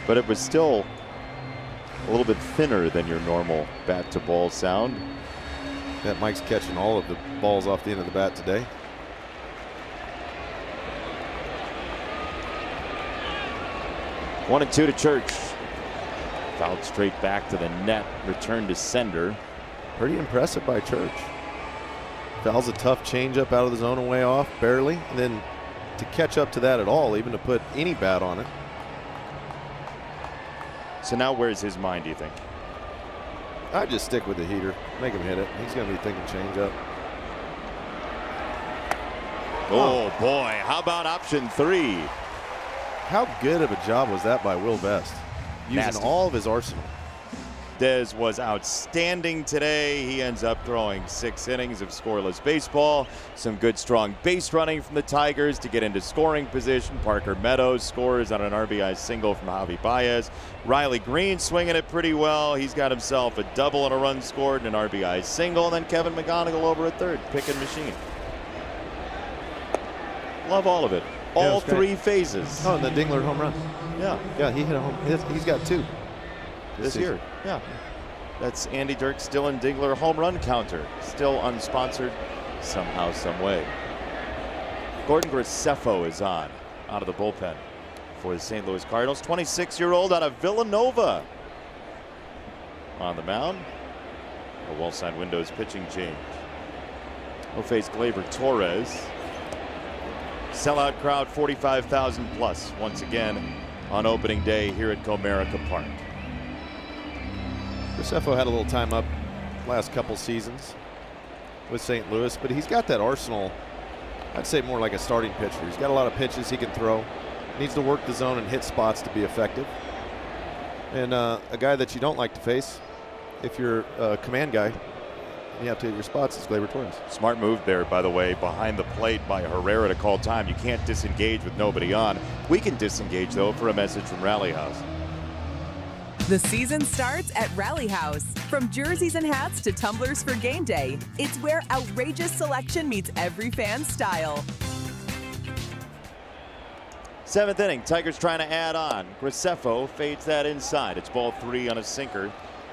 but it was still a little bit thinner than your normal bat to ball sound. That Mike's catching all of the balls off the end of the bat today. One and two to Church. Fouled straight back to the net. Return to sender. Pretty impressive by Church. Fouls a tough changeup out of the zone and way off, barely. And then to catch up to that at all, even to put any bat on it. So now where's his mind, do you think? I'd just stick with the heater. Make him hit it. He's going to be thinking changeup. Oh, boy. How about option 3? How good of a job was that by Will Vest? Using Nasty. all of his arsenal. Dez was outstanding today. He ends up throwing 6 innings of scoreless baseball. Some good, strong base running from the Tigers to get into scoring position. Parker Meadows scores on an RBI single from Javi Baez. Riley Green swinging it pretty well. He's got himself a double and a run scored and an RBI single. And then Kevin McGonigal over at third, picking machine. Love all of it. All 3 phases. Oh, and the Dingler home run. Yeah, he hit a home. He's got 2 this year. Yeah. That's Andy Dirk's Dylan Dingler home run counter. Still unsponsored somehow, some way. Gordon Graceffo is on out of the bullpen for the St. Louis Cardinals. 26-year-old out of Villanova on the mound. A well-signed Windows pitching change. We'll face Gleyber Torres. Sellout crowd 45,000 plus once again on opening day here at Comerica Park. Graceffo had a little time up last couple seasons with St. Louis, but he's got that arsenal. I'd say more like a starting pitcher. He's got a lot of pitches he can throw. Needs to work the zone and hit spots to be effective. And a guy that you don't like to face if you're a command guy, you have to hit your spots, is Gleyber Torres. Smart move there, by the way, behind the plate by Herrera to call time. You can't disengage with nobody on. We can disengage, though, for a message from Rally House. The season starts at Rally House. From jerseys and hats to tumblers for game day, it's where outrageous selection meets every fan's style. 7th inning, Tigers trying to add on. Graceffo fades that inside. It's ball 3 on a sinker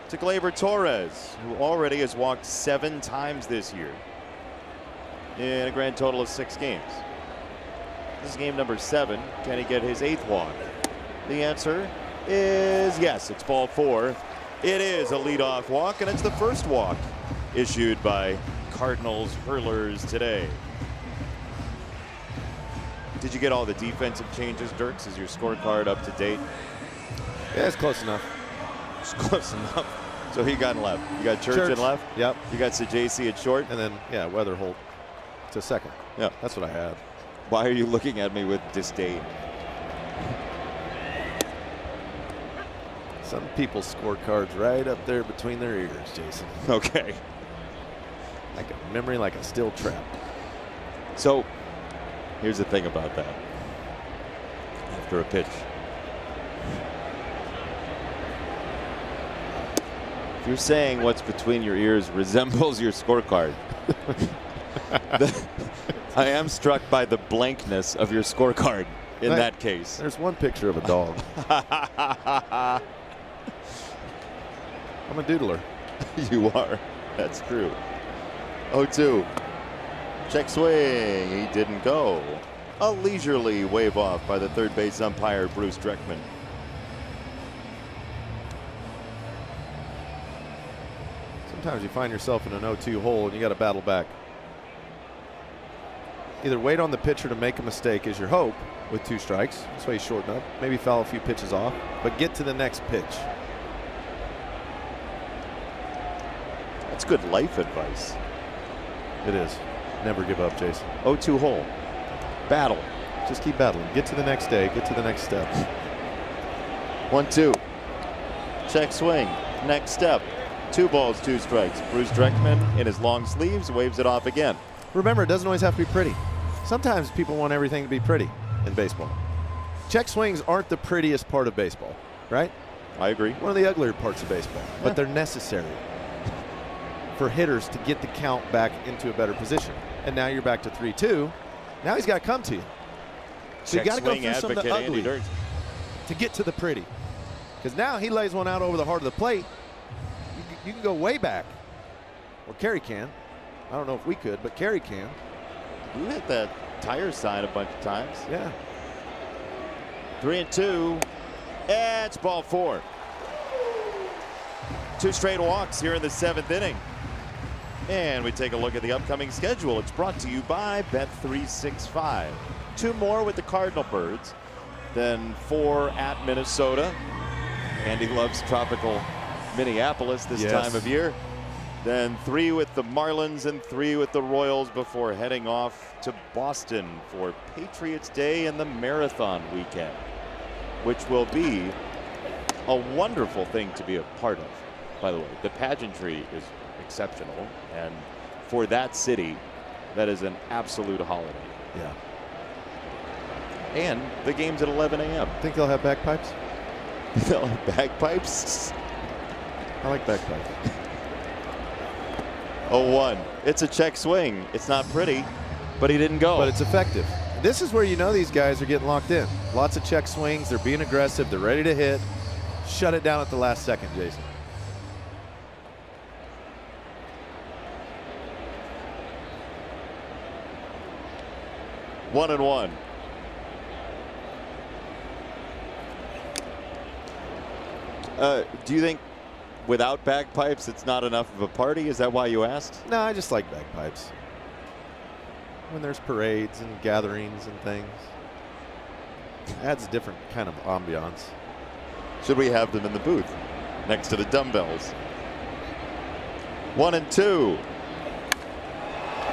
to Gleyber Torres, who already has walked 7 times this year in a grand total of 6 games. This is game number 7. Can he get his 8th walk? The answer is yes. It's ball 4. It is a leadoff walk, and it's the first walk issued by Cardinals hurlers today. Did you get all the defensive changes, Dirks? Is your scorecard up to date? Yeah, it's close enough. It's close enough. So he got in left. You got Church in left? Yep. You got Sajaci at short? And then, yeah, Weatherholt to second. Yeah. That's what I had. Why are you looking at me with disdain? Some people's scorecards right up there between their ears, Jason. Okay. Like a memory, like a steel trap. So here's the thing about that. After a pitch, if you're saying what's between your ears resembles your scorecard, I am struck by the blankness of your scorecard in that case. There's one picture of a dog. I'm a doodler. You are. That's true. 0-2. Check swing. He didn't go. A leisurely wave off by the third base umpire, Bruce Dreckman. Sometimes you find yourself in an 0-2 hole and you got to battle back. Either wait on the pitcher to make a mistake is your hope with 2 strikes. That's why you shorten up. Maybe foul a few pitches off, but get to the next pitch. That's good life advice. It is. Never give up, Jason. 0-2 hole. Battle. Just keep battling. Get to the next day. Get to the next step. 1-2. Check swing. Next step. 2 balls, 2 strikes. Bruce Dreckman in his long sleeves waves it off again. Remember, it doesn't always have to be pretty. Sometimes people want everything to be pretty in baseball. Check swings aren't the prettiest part of baseball, right? I agree. One of the uglier parts of baseball, but they're necessary for hitters to get the count back into a better position. And now you're back to 3-2. Now he's got to come to you. So you got to go through some of the ugly to get to the pretty. Because now he lays one out over the heart of the plate. You can go way back. Or Kerry can. I don't know if we could, but Kerry can. You hit that tire sign a bunch of times. Yeah. 3-2. It's ball 4. 2 straight walks here in the 7th inning. And we take a look at the upcoming schedule. It's brought to you by Bet365. 2 more with the Cardinal Birds, then 4 at Minnesota. Andy loves tropical Minneapolis this time of year. Then 3 with the Marlins and 3 with the Royals before heading off to Boston for Patriots Day and the Marathon weekend, which will be a wonderful thing to be a part of. by the way. The pageantry is exceptional, and for that city, that is an absolute holiday. Yeah. And the game's at 11 a.m. Think they'll have bagpipes? They'll have bagpipes? I like bagpipes. 0-1. It's a check swing. It's not pretty, but he didn't go. But it's effective. This is where you know these guys are getting locked in. Lots of check swings. They're being aggressive. They're ready to hit. Shut it down at the last second, Jason. One and one. Do you think without bagpipes it's not enough of a party? Is that why you asked? No, I just like bagpipes. When there's parades and gatherings and things. Adds a different kind of ambiance. Should we have them in the booth next to the dumbbells? 1-2.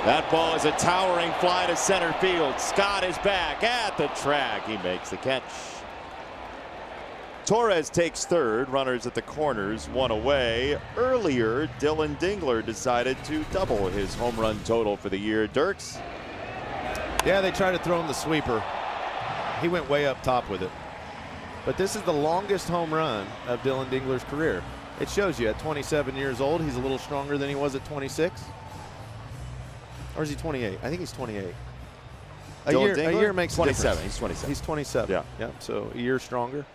That ball is a towering fly to center field. Scott is back at the track. He makes the catch. Torres takes third. Runners at the corners, one away. Earlier, Dylan Dingler decided to double his home run total for the year. Dirks? Yeah, they tried to throw him the sweeper. He went way up top with it. But this is the longest home run of Dylan Dingler's career. It shows you at 27 years old, he's a little stronger than he was at 26. Or is he 28? I think he's 28. A year makes 27. a difference. He's 27. He's 27. Yeah. So a year stronger.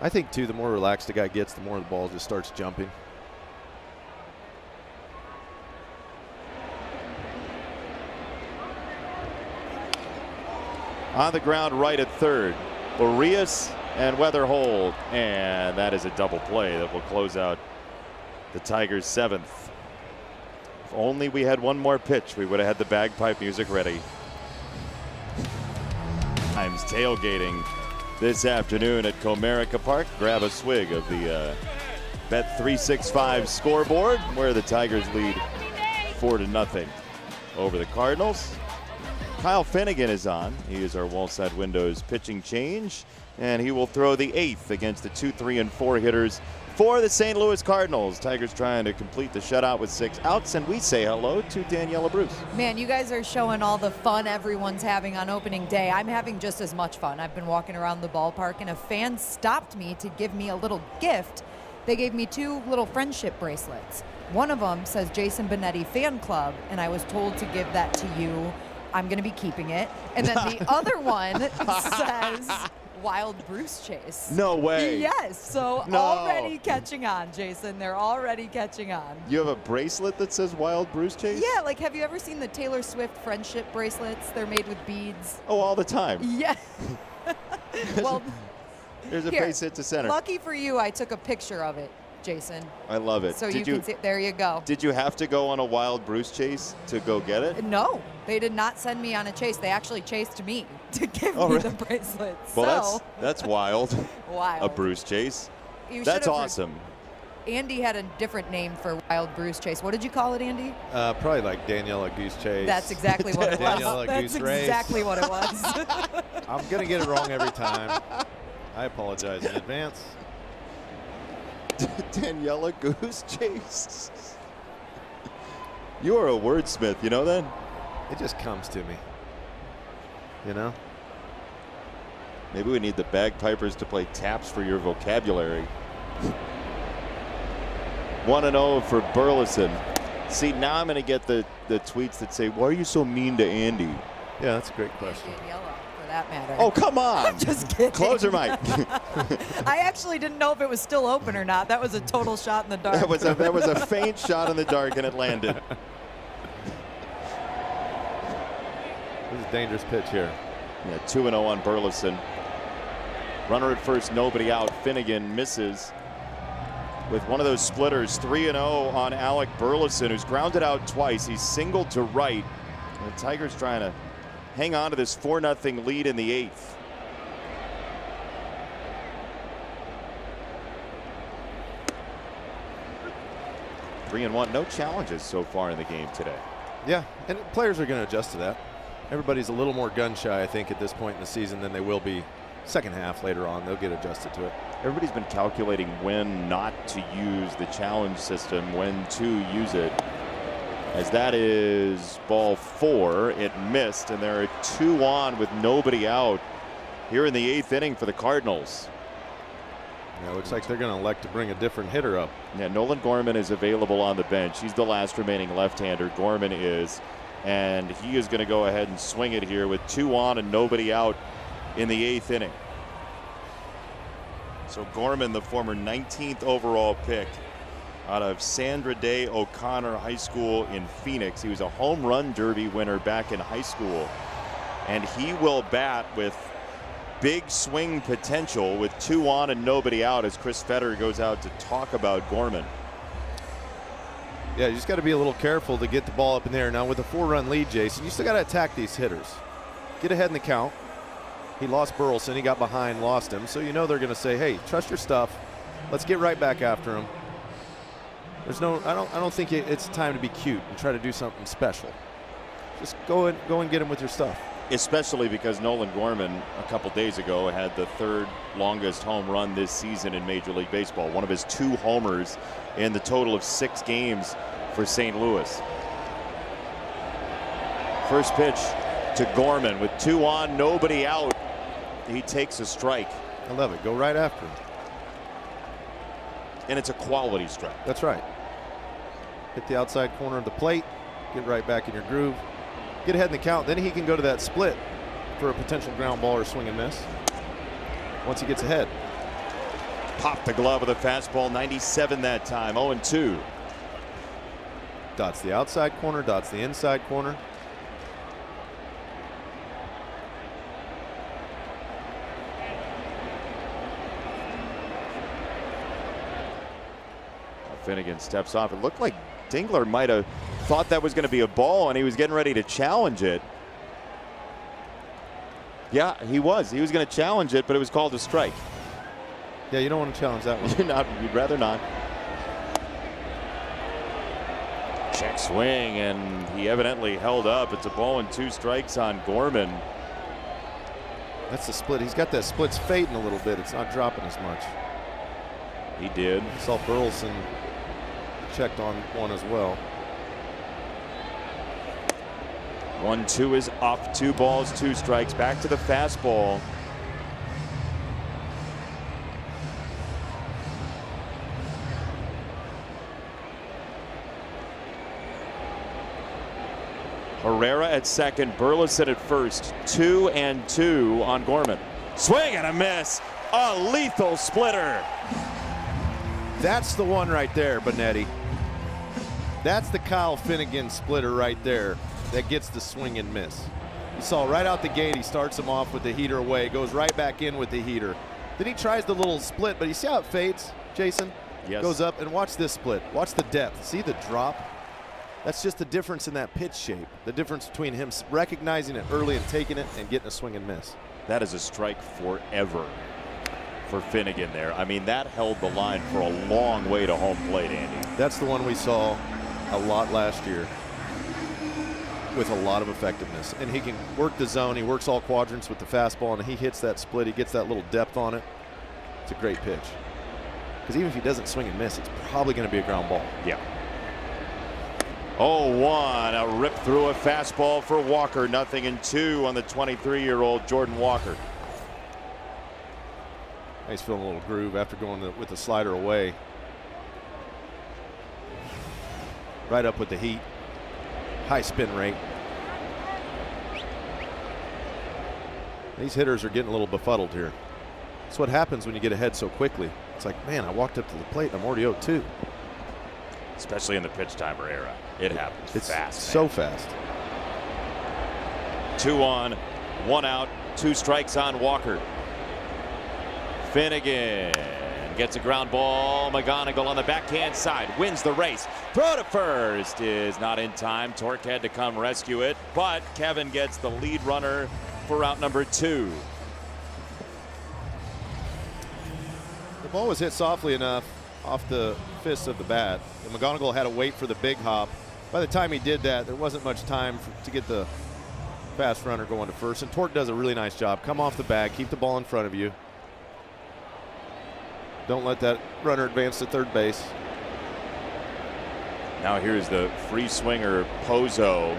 I think, too, the more relaxed the guy gets, the more the ball just starts jumping. On the ground right at third. Urias and Weatherhold. And that is a double play that will close out the Tigers' seventh. If only we had one more pitch, we would have had the bagpipe music ready. Times tailgating this afternoon at Comerica Park. Grab a swig of the Bet365 scoreboard, where the Tigers lead 4-0 over the Cardinals. Kyle Finnegan is on. He is our Wallside Windows pitching change, and he will throw the eighth against the 2, 3, and 4 hitters for the St. Louis Cardinals. Tigers trying to complete the shutout with 6 outs, and we say hello to Daniela Bruce. Man, you guys are showing all the fun everyone's having on opening day. I'm having just as much fun. I've been walking around the ballpark, and a fan stopped me to give me a little gift. They gave me 2 little friendship bracelets. One of them says Jason Benetti Fan Club, and I was told to give that to you. I'm going to be keeping it. And then the other one says Wild Bruce Chase. No way. Yes. So already catching on, Jason. They're already catching on. You have a bracelet that says Wild Bruce Chase? Yeah, like have you ever seen the Taylor Swift friendship bracelets? They're made with beads. Oh, all the time. Yeah. Well, there's a base hit to center. Lucky for you, I took a picture of it, Jason. I love it. So you can see. There you go. Did you have to go on a Wild Bruce chase to go get it? No, they did not send me on a chase. They actually chased me to give me the bracelets. Well, that's wild. Wild. A Bruce chase. That's awesome. Andy had a different name for Wild Bruce Chase. What did you call it, Andy? Probably like Daniela Goose Chase. That's exactly what it was. Daniela That's Goose Race. exactly what it was. I'm going to get it wrong every time. I apologize in advance. Daniela Goose Chase. You are a wordsmith, you know that? It just comes to me. You know? Maybe we need the bagpipers to play taps for your vocabulary. 1-0 for Burleson. See, now I'm going to get the tweets that say, why are you so mean to Andy? Yeah, that's a great question. Daniela, for that matter. Oh, come on. I'm just kidding. Closer, Mike. I actually didn't know if it was still open or not. That was a total shot in the dark. That was a faint shot in the dark, and it landed. This is a dangerous pitch here. Yeah, 2-0 on Burleson. Runner at first, nobody out. Finnegan misses with one of those splitters. 3-0 on Alec Burleson, who's grounded out twice. He's singled to right. And the Tigers trying to hang on to this 4-0 lead in the 8th. Three and one. No challenges so far in the game today. Yeah, and players are going to adjust to that. Everybody's a little more gun shy, I think, at this point in the season than they will be second half later on, they'll get adjusted to it. Everybody's been calculating when not to use the challenge system, when to use it. As that is ball 4, it missed, and there are 2 on with nobody out here in the 8th inning for the Cardinals. Yeah, it looks like they're going to elect to bring a different hitter up. Yeah, Nolan Gorman is available on the bench. He's the last remaining left-hander. Gorman is, and he is going to go ahead and swing it here with 2 on and nobody out in the 8th inning. So Gorman, the former 19th overall pick out of Sandra Day O'Connor High School in Phoenix. He was a home run derby winner back in high school, and he will bat with big swing potential with 2 on and nobody out as Chris Fetter goes out to talk about Gorman. Yeah, you just got to be a little careful to get the ball up in there. Now with a 4-run lead, Jason, you still got to attack these hitters. Get ahead in the count. He lost Burleson. He got behind, lost him. So you know they're going to say, hey, trust your stuff. Let's get right back after him. There's no, I don't think it's time to be cute and try to do something special. Just go and get him with your stuff. Especially because Nolan Gorman a couple days ago had the 3rd longest home run this season in Major League Baseball. One of his 2 homers in the total of 6 games for St. Louis. First pitch to Gorman with 2 on, nobody out. He takes a strike. I love it. Go right after him. And it's a quality strike. That's right. Hit the outside corner of the plate. Get right back in your groove. Get ahead in the count. Then he can go to that split for a potential ground ball or swing and miss once he gets ahead. Popped the glove with a fastball, 97 that time, 0-2. Dots the outside corner, dots the inside corner. Finnegan steps off. It looked like Dingler might have thought that was going to be a ball, and he was getting ready to challenge it. Yeah, he was. He was going to challenge it, but it was called a strike. Yeah, you don't want to challenge that one. You'd rather not. Check swing, and he evidently held up. It's a ball and 2 strikes on Gorman. That's the split. He's got that split's fading a little bit. It's not dropping as much. He did. Saw Burleson checked on one as well. 1-2 is up. 2 balls, 2 strikes. Back to the fastball. Herrera at second, Burleson at first. 2-2 on Gorman. Swing and a miss. A lethal splitter. That's the one right there, Benetti. That's the Kyle Finnegan splitter right there that gets the swing and miss. You saw right out the gate, he starts him off with the heater away, goes right back in with the heater. Then he tries the little split, but you see how it fades, Jason? Yes. Goes up, and watch this split. Watch the depth. See the drop? That's just the difference in that pitch shape. The difference between him recognizing it early and taking it and getting a swing and miss. That is a strike forever for Finnegan there. I mean, that held the line for a long way to home plate, Andy. That's the one we saw a lot last year with a lot of effectiveness. And he can work the zone. He works all quadrants with the fastball, and he hits that split. He gets that little depth on it. It's a great pitch. Because even if he doesn't swing and miss, it's probably going to be a ground ball. Yeah. 0-1, a rip through a fastball for Walker. 0-2 on the 23-year-old Jordan Walker. He's feeling a little groove after going with the slider away. Right up with the heat. High spin rate. These hitters are getting a little befuddled here. That's what happens when you get ahead so quickly. It's like, man, I walked up to the plate. I'm already 0-2. Especially in the pitch timer era. It happens It's fast. so fast. 2 on, 1 out, 2 strikes on Walker. Finnegan gets a ground ball. McGonigal on the backhand side wins the race. Throw to first is not in time. Torque had to come rescue it, but Kevin gets the lead runner for out number 2. The ball was hit softly enough off the fist of the bat. And McGonigal had to wait for the big hop. By the time he did that, there wasn't much time to get the fast runner going to first, and Torque does a really nice job. Come off the bag, keep the ball in front of you. Don't let that runner advance to third base. Now here's the free swinger Pozo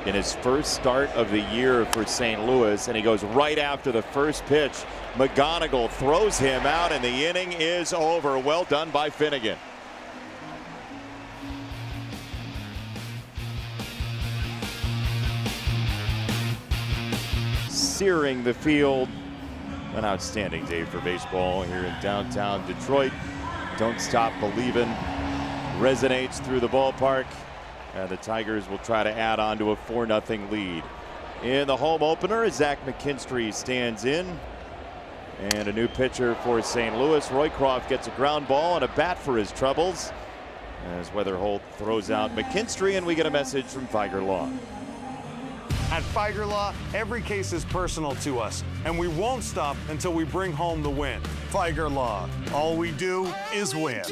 in his first start of the year for St. Louis, and he goes right after the first pitch. McGonigal throws him out, and the inning is over. Well done by Finnegan. Searing the field. An outstanding day for baseball here in downtown Detroit. Don't Stop Believin' resonates through the ballpark. The Tigers will try to add on to a 4-0 lead. In the home opener, Zach McKinstry stands in. And a new pitcher for St. Louis. Roycroft gets a ground ball and a bat for his troubles as Weatherholt throws out McKinstry, and we get a message from Figer Law. At Figer Law, every case is personal to us, and we won't stop until we bring home the win. Figer Law, all we do is win.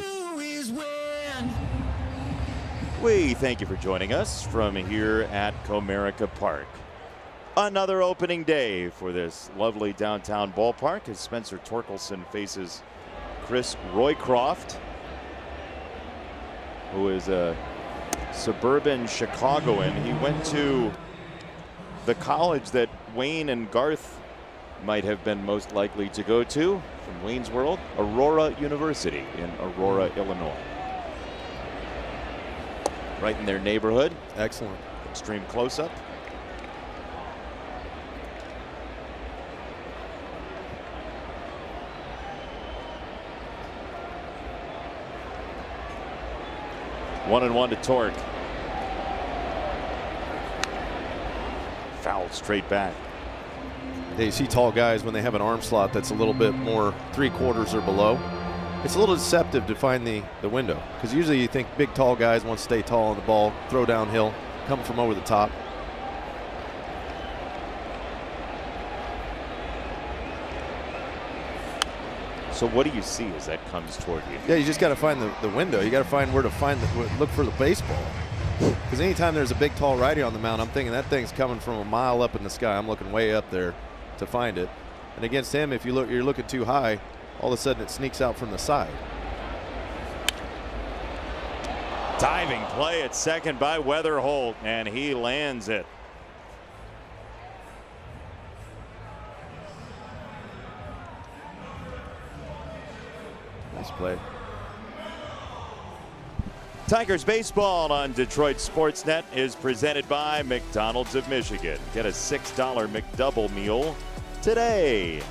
We thank you for joining us from here at Comerica Park. Another opening day for this lovely downtown ballpark as Spencer Torkelson faces Chris Roycroft, who is a suburban Chicagoan. He went to the college that Wayne and Garth might have been most likely to go to from Wayne's World, Aurora University in Aurora, Illinois. Right in their neighborhood. Excellent. Extreme close-up. 1-1 to Torque. Foul straight back. Yeah, you see tall guys when they have an arm slot that's a little bit more 3/4 or below. It's a little deceptive to find the window, because usually you think big tall guys want to stay tall on the ball, throw downhill, come from over the top. So what do you see as that comes toward you? Yeah, you just got to find the window. You got to find where to look for the baseball. Because anytime there's a big tall righty on the mound, I'm thinking that thing's coming from a mile up in the sky. I'm looking way up there to find it. And against him, if you're looking too high, all of a sudden it sneaks out from the side. Diving play at second by Weatherholt, and he lands it. Nice play. Tigers baseball on Detroit Sportsnet is presented by McDonald's of Michigan. Get a $6 McDouble meal today.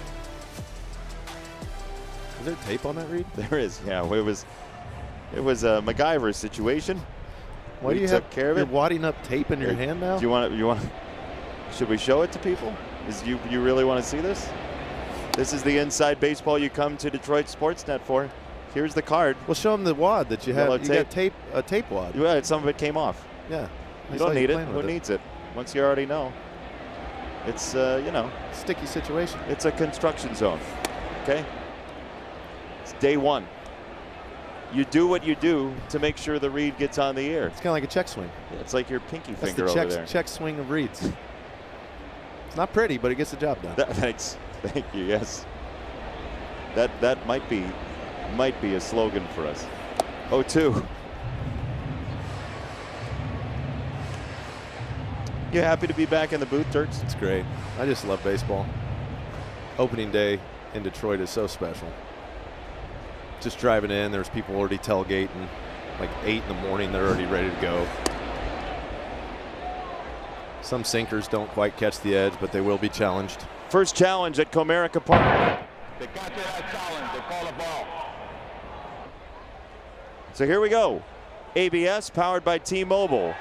Is there tape on that, Reed? There is. Yeah, it was a MacGyver situation. Why do you took have care of you're it? wadding up tape in your hand now? Do you want? Should we show it to people? You really want to see this? This is the inside baseball you come to Detroit Sportsnet for. Here's the card. Well, show them the wad that you have. Yellow You got a tape wad. Yeah, some of it came off. Yeah. You don't need it. Who needs it? Once you already know. It's sticky situation. It's a construction zone. Okay. It's day one. You do what you do to make sure the reed gets on the air. It's kind of like a check swing. Yeah, it's like your pinky That's finger the over there. check swing of reeds. It's not pretty, but it gets the job done. Thanks. Thank you. Yes. That might be a slogan for us. 0-2. You happy to be back in the booth, Turks? It's great. I just love baseball. Opening day in Detroit is so special. Just driving in, there's people already tailgating. Like 8 in the morning, they're already ready to go. Some sinkers don't quite catch the edge, but they will be challenged. First challenge at Comerica Park. They got that challenge. They call a ball. So here we go. ABS powered by T-Mobile.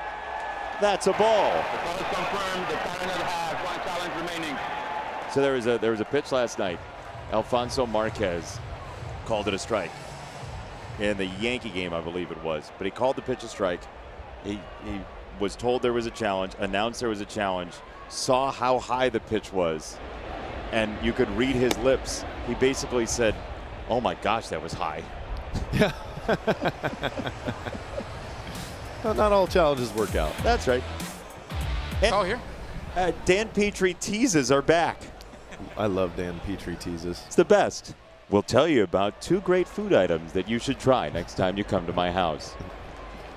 That's a ball. The call is confirmed. The Cardinals have one challenge remaining. So there was a pitch last night. Alfonso Marquez called it a strike in the Yankee game, I believe it was. But he called the pitch a strike. He was told there was a challenge, announced there was a challenge, saw how high the pitch was, and you could read his lips. He basically said, "Oh my gosh, that was high." Yeah. Well, not all challenges work out. That's right. Oh, here. Dan Petrie teases are back. I love Dan Petrie teases. It's the best. We'll tell you about 2 great food items that you should try next time you come to my house.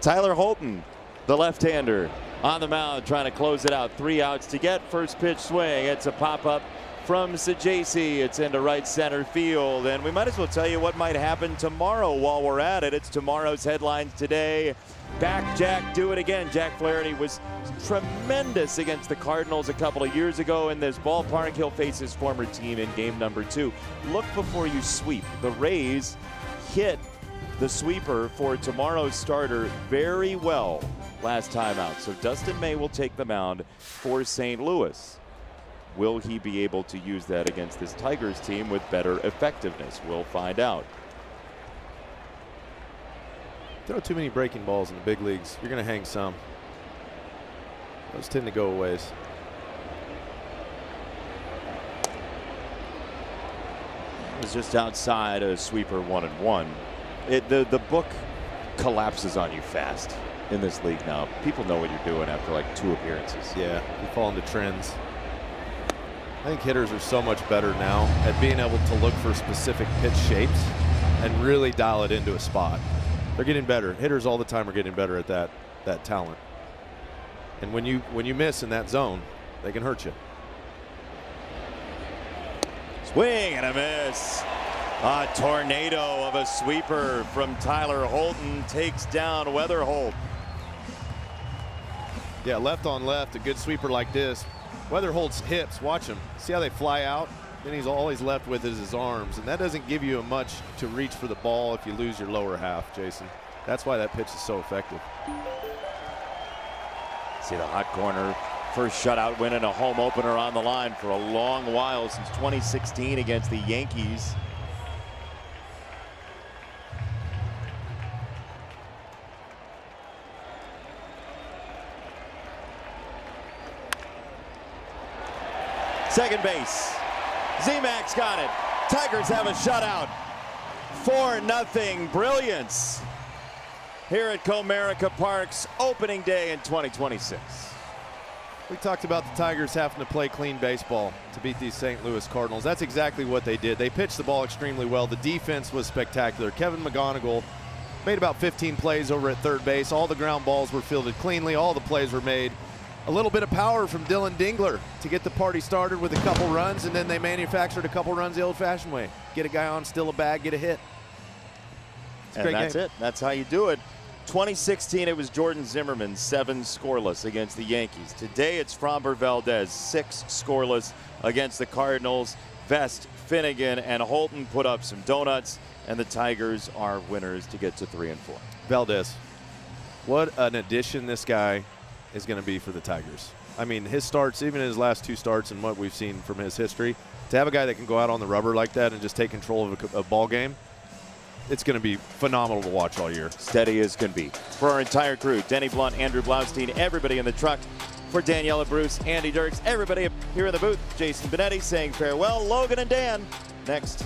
Tyler Holton, the left-hander, on the mound trying to close it out. 3 outs to get. First pitch swing. It's a pop-up from Sajasi. It's into right center field. And we might as well tell you what might happen tomorrow while we're at it. It's tomorrow's headlines today. Back Jack, do it again. Jack Flaherty was tremendous against the Cardinals a couple of years ago in this ballpark. He'll face his former team in game number 2. Look before you sweep. The Rays hit the sweeper for tomorrow's starter very well last time out. So Dustin May will take the mound for St. Louis. Will he be able to use that against this Tigers team with better effectiveness? We'll find out. Throw too many breaking balls in the big leagues, you're going to hang some. Those tend to go a ways. It was just outside a sweeper 1-1. The book collapses on you fast in this league now. People know what you're doing after like 2 appearances. Yeah, you fall into trends. I think hitters are so much better now at being able to look for specific pitch shapes and really dial it into a spot. They're getting better. Hitters all the time are getting better at that talent. And when you miss in that zone, they can hurt you. Swing and a miss. A tornado of a sweeper from Tyler Holton takes down Weatherholt. Yeah, left on left, a good sweeper like this. Weatherholt's hips, watch him. See how they fly out? Then all he's left with is his arms, and that doesn't give you much to reach for the ball if you lose your lower half, Jason. That's why that pitch is so effective. See the hot corner. First shutout win and a home opener on the line for a long while, since 2016 against the Yankees. Second base. Z-Max got it. Tigers have a shutout. 4-0 brilliance here at Comerica Park's opening day in 2026. We talked about the Tigers having to play clean baseball to beat these St. Louis Cardinals. That's exactly what they did. They pitched the ball extremely well. The defense was spectacular. Kevin McGonigal made about 15 plays over at third base. All the ground balls were fielded cleanly. All the plays were made. A little bit of power from Dylan Dingler to get the party started with a couple runs, and then they manufactured a couple runs the old-fashioned way. Get a guy on, steal a bag, get a hit. And that's it. That's how you do it. 2016, it was Jordan Zimmerman, 7 scoreless against the Yankees. Today, it's Framber Valdez, 6 scoreless against the Cardinals. Vest, Finnegan, and Holton put up some donuts, and the Tigers are winners to get to 3-4. Valdez, what an addition this guy is going to be for the Tigers. I mean, his starts, even his last 2 starts and what we've seen from his history, to have a guy that can go out on the rubber like that and just take control of a ball game, it's going to be phenomenal to watch all year. Steady as can be. For our entire crew, Denny Blunt, Andrew Blaustein, everybody in the truck, for Daniela Bruce, Andy Dirks, everybody here in the booth, Jason Benetti saying farewell. Logan and Dan next.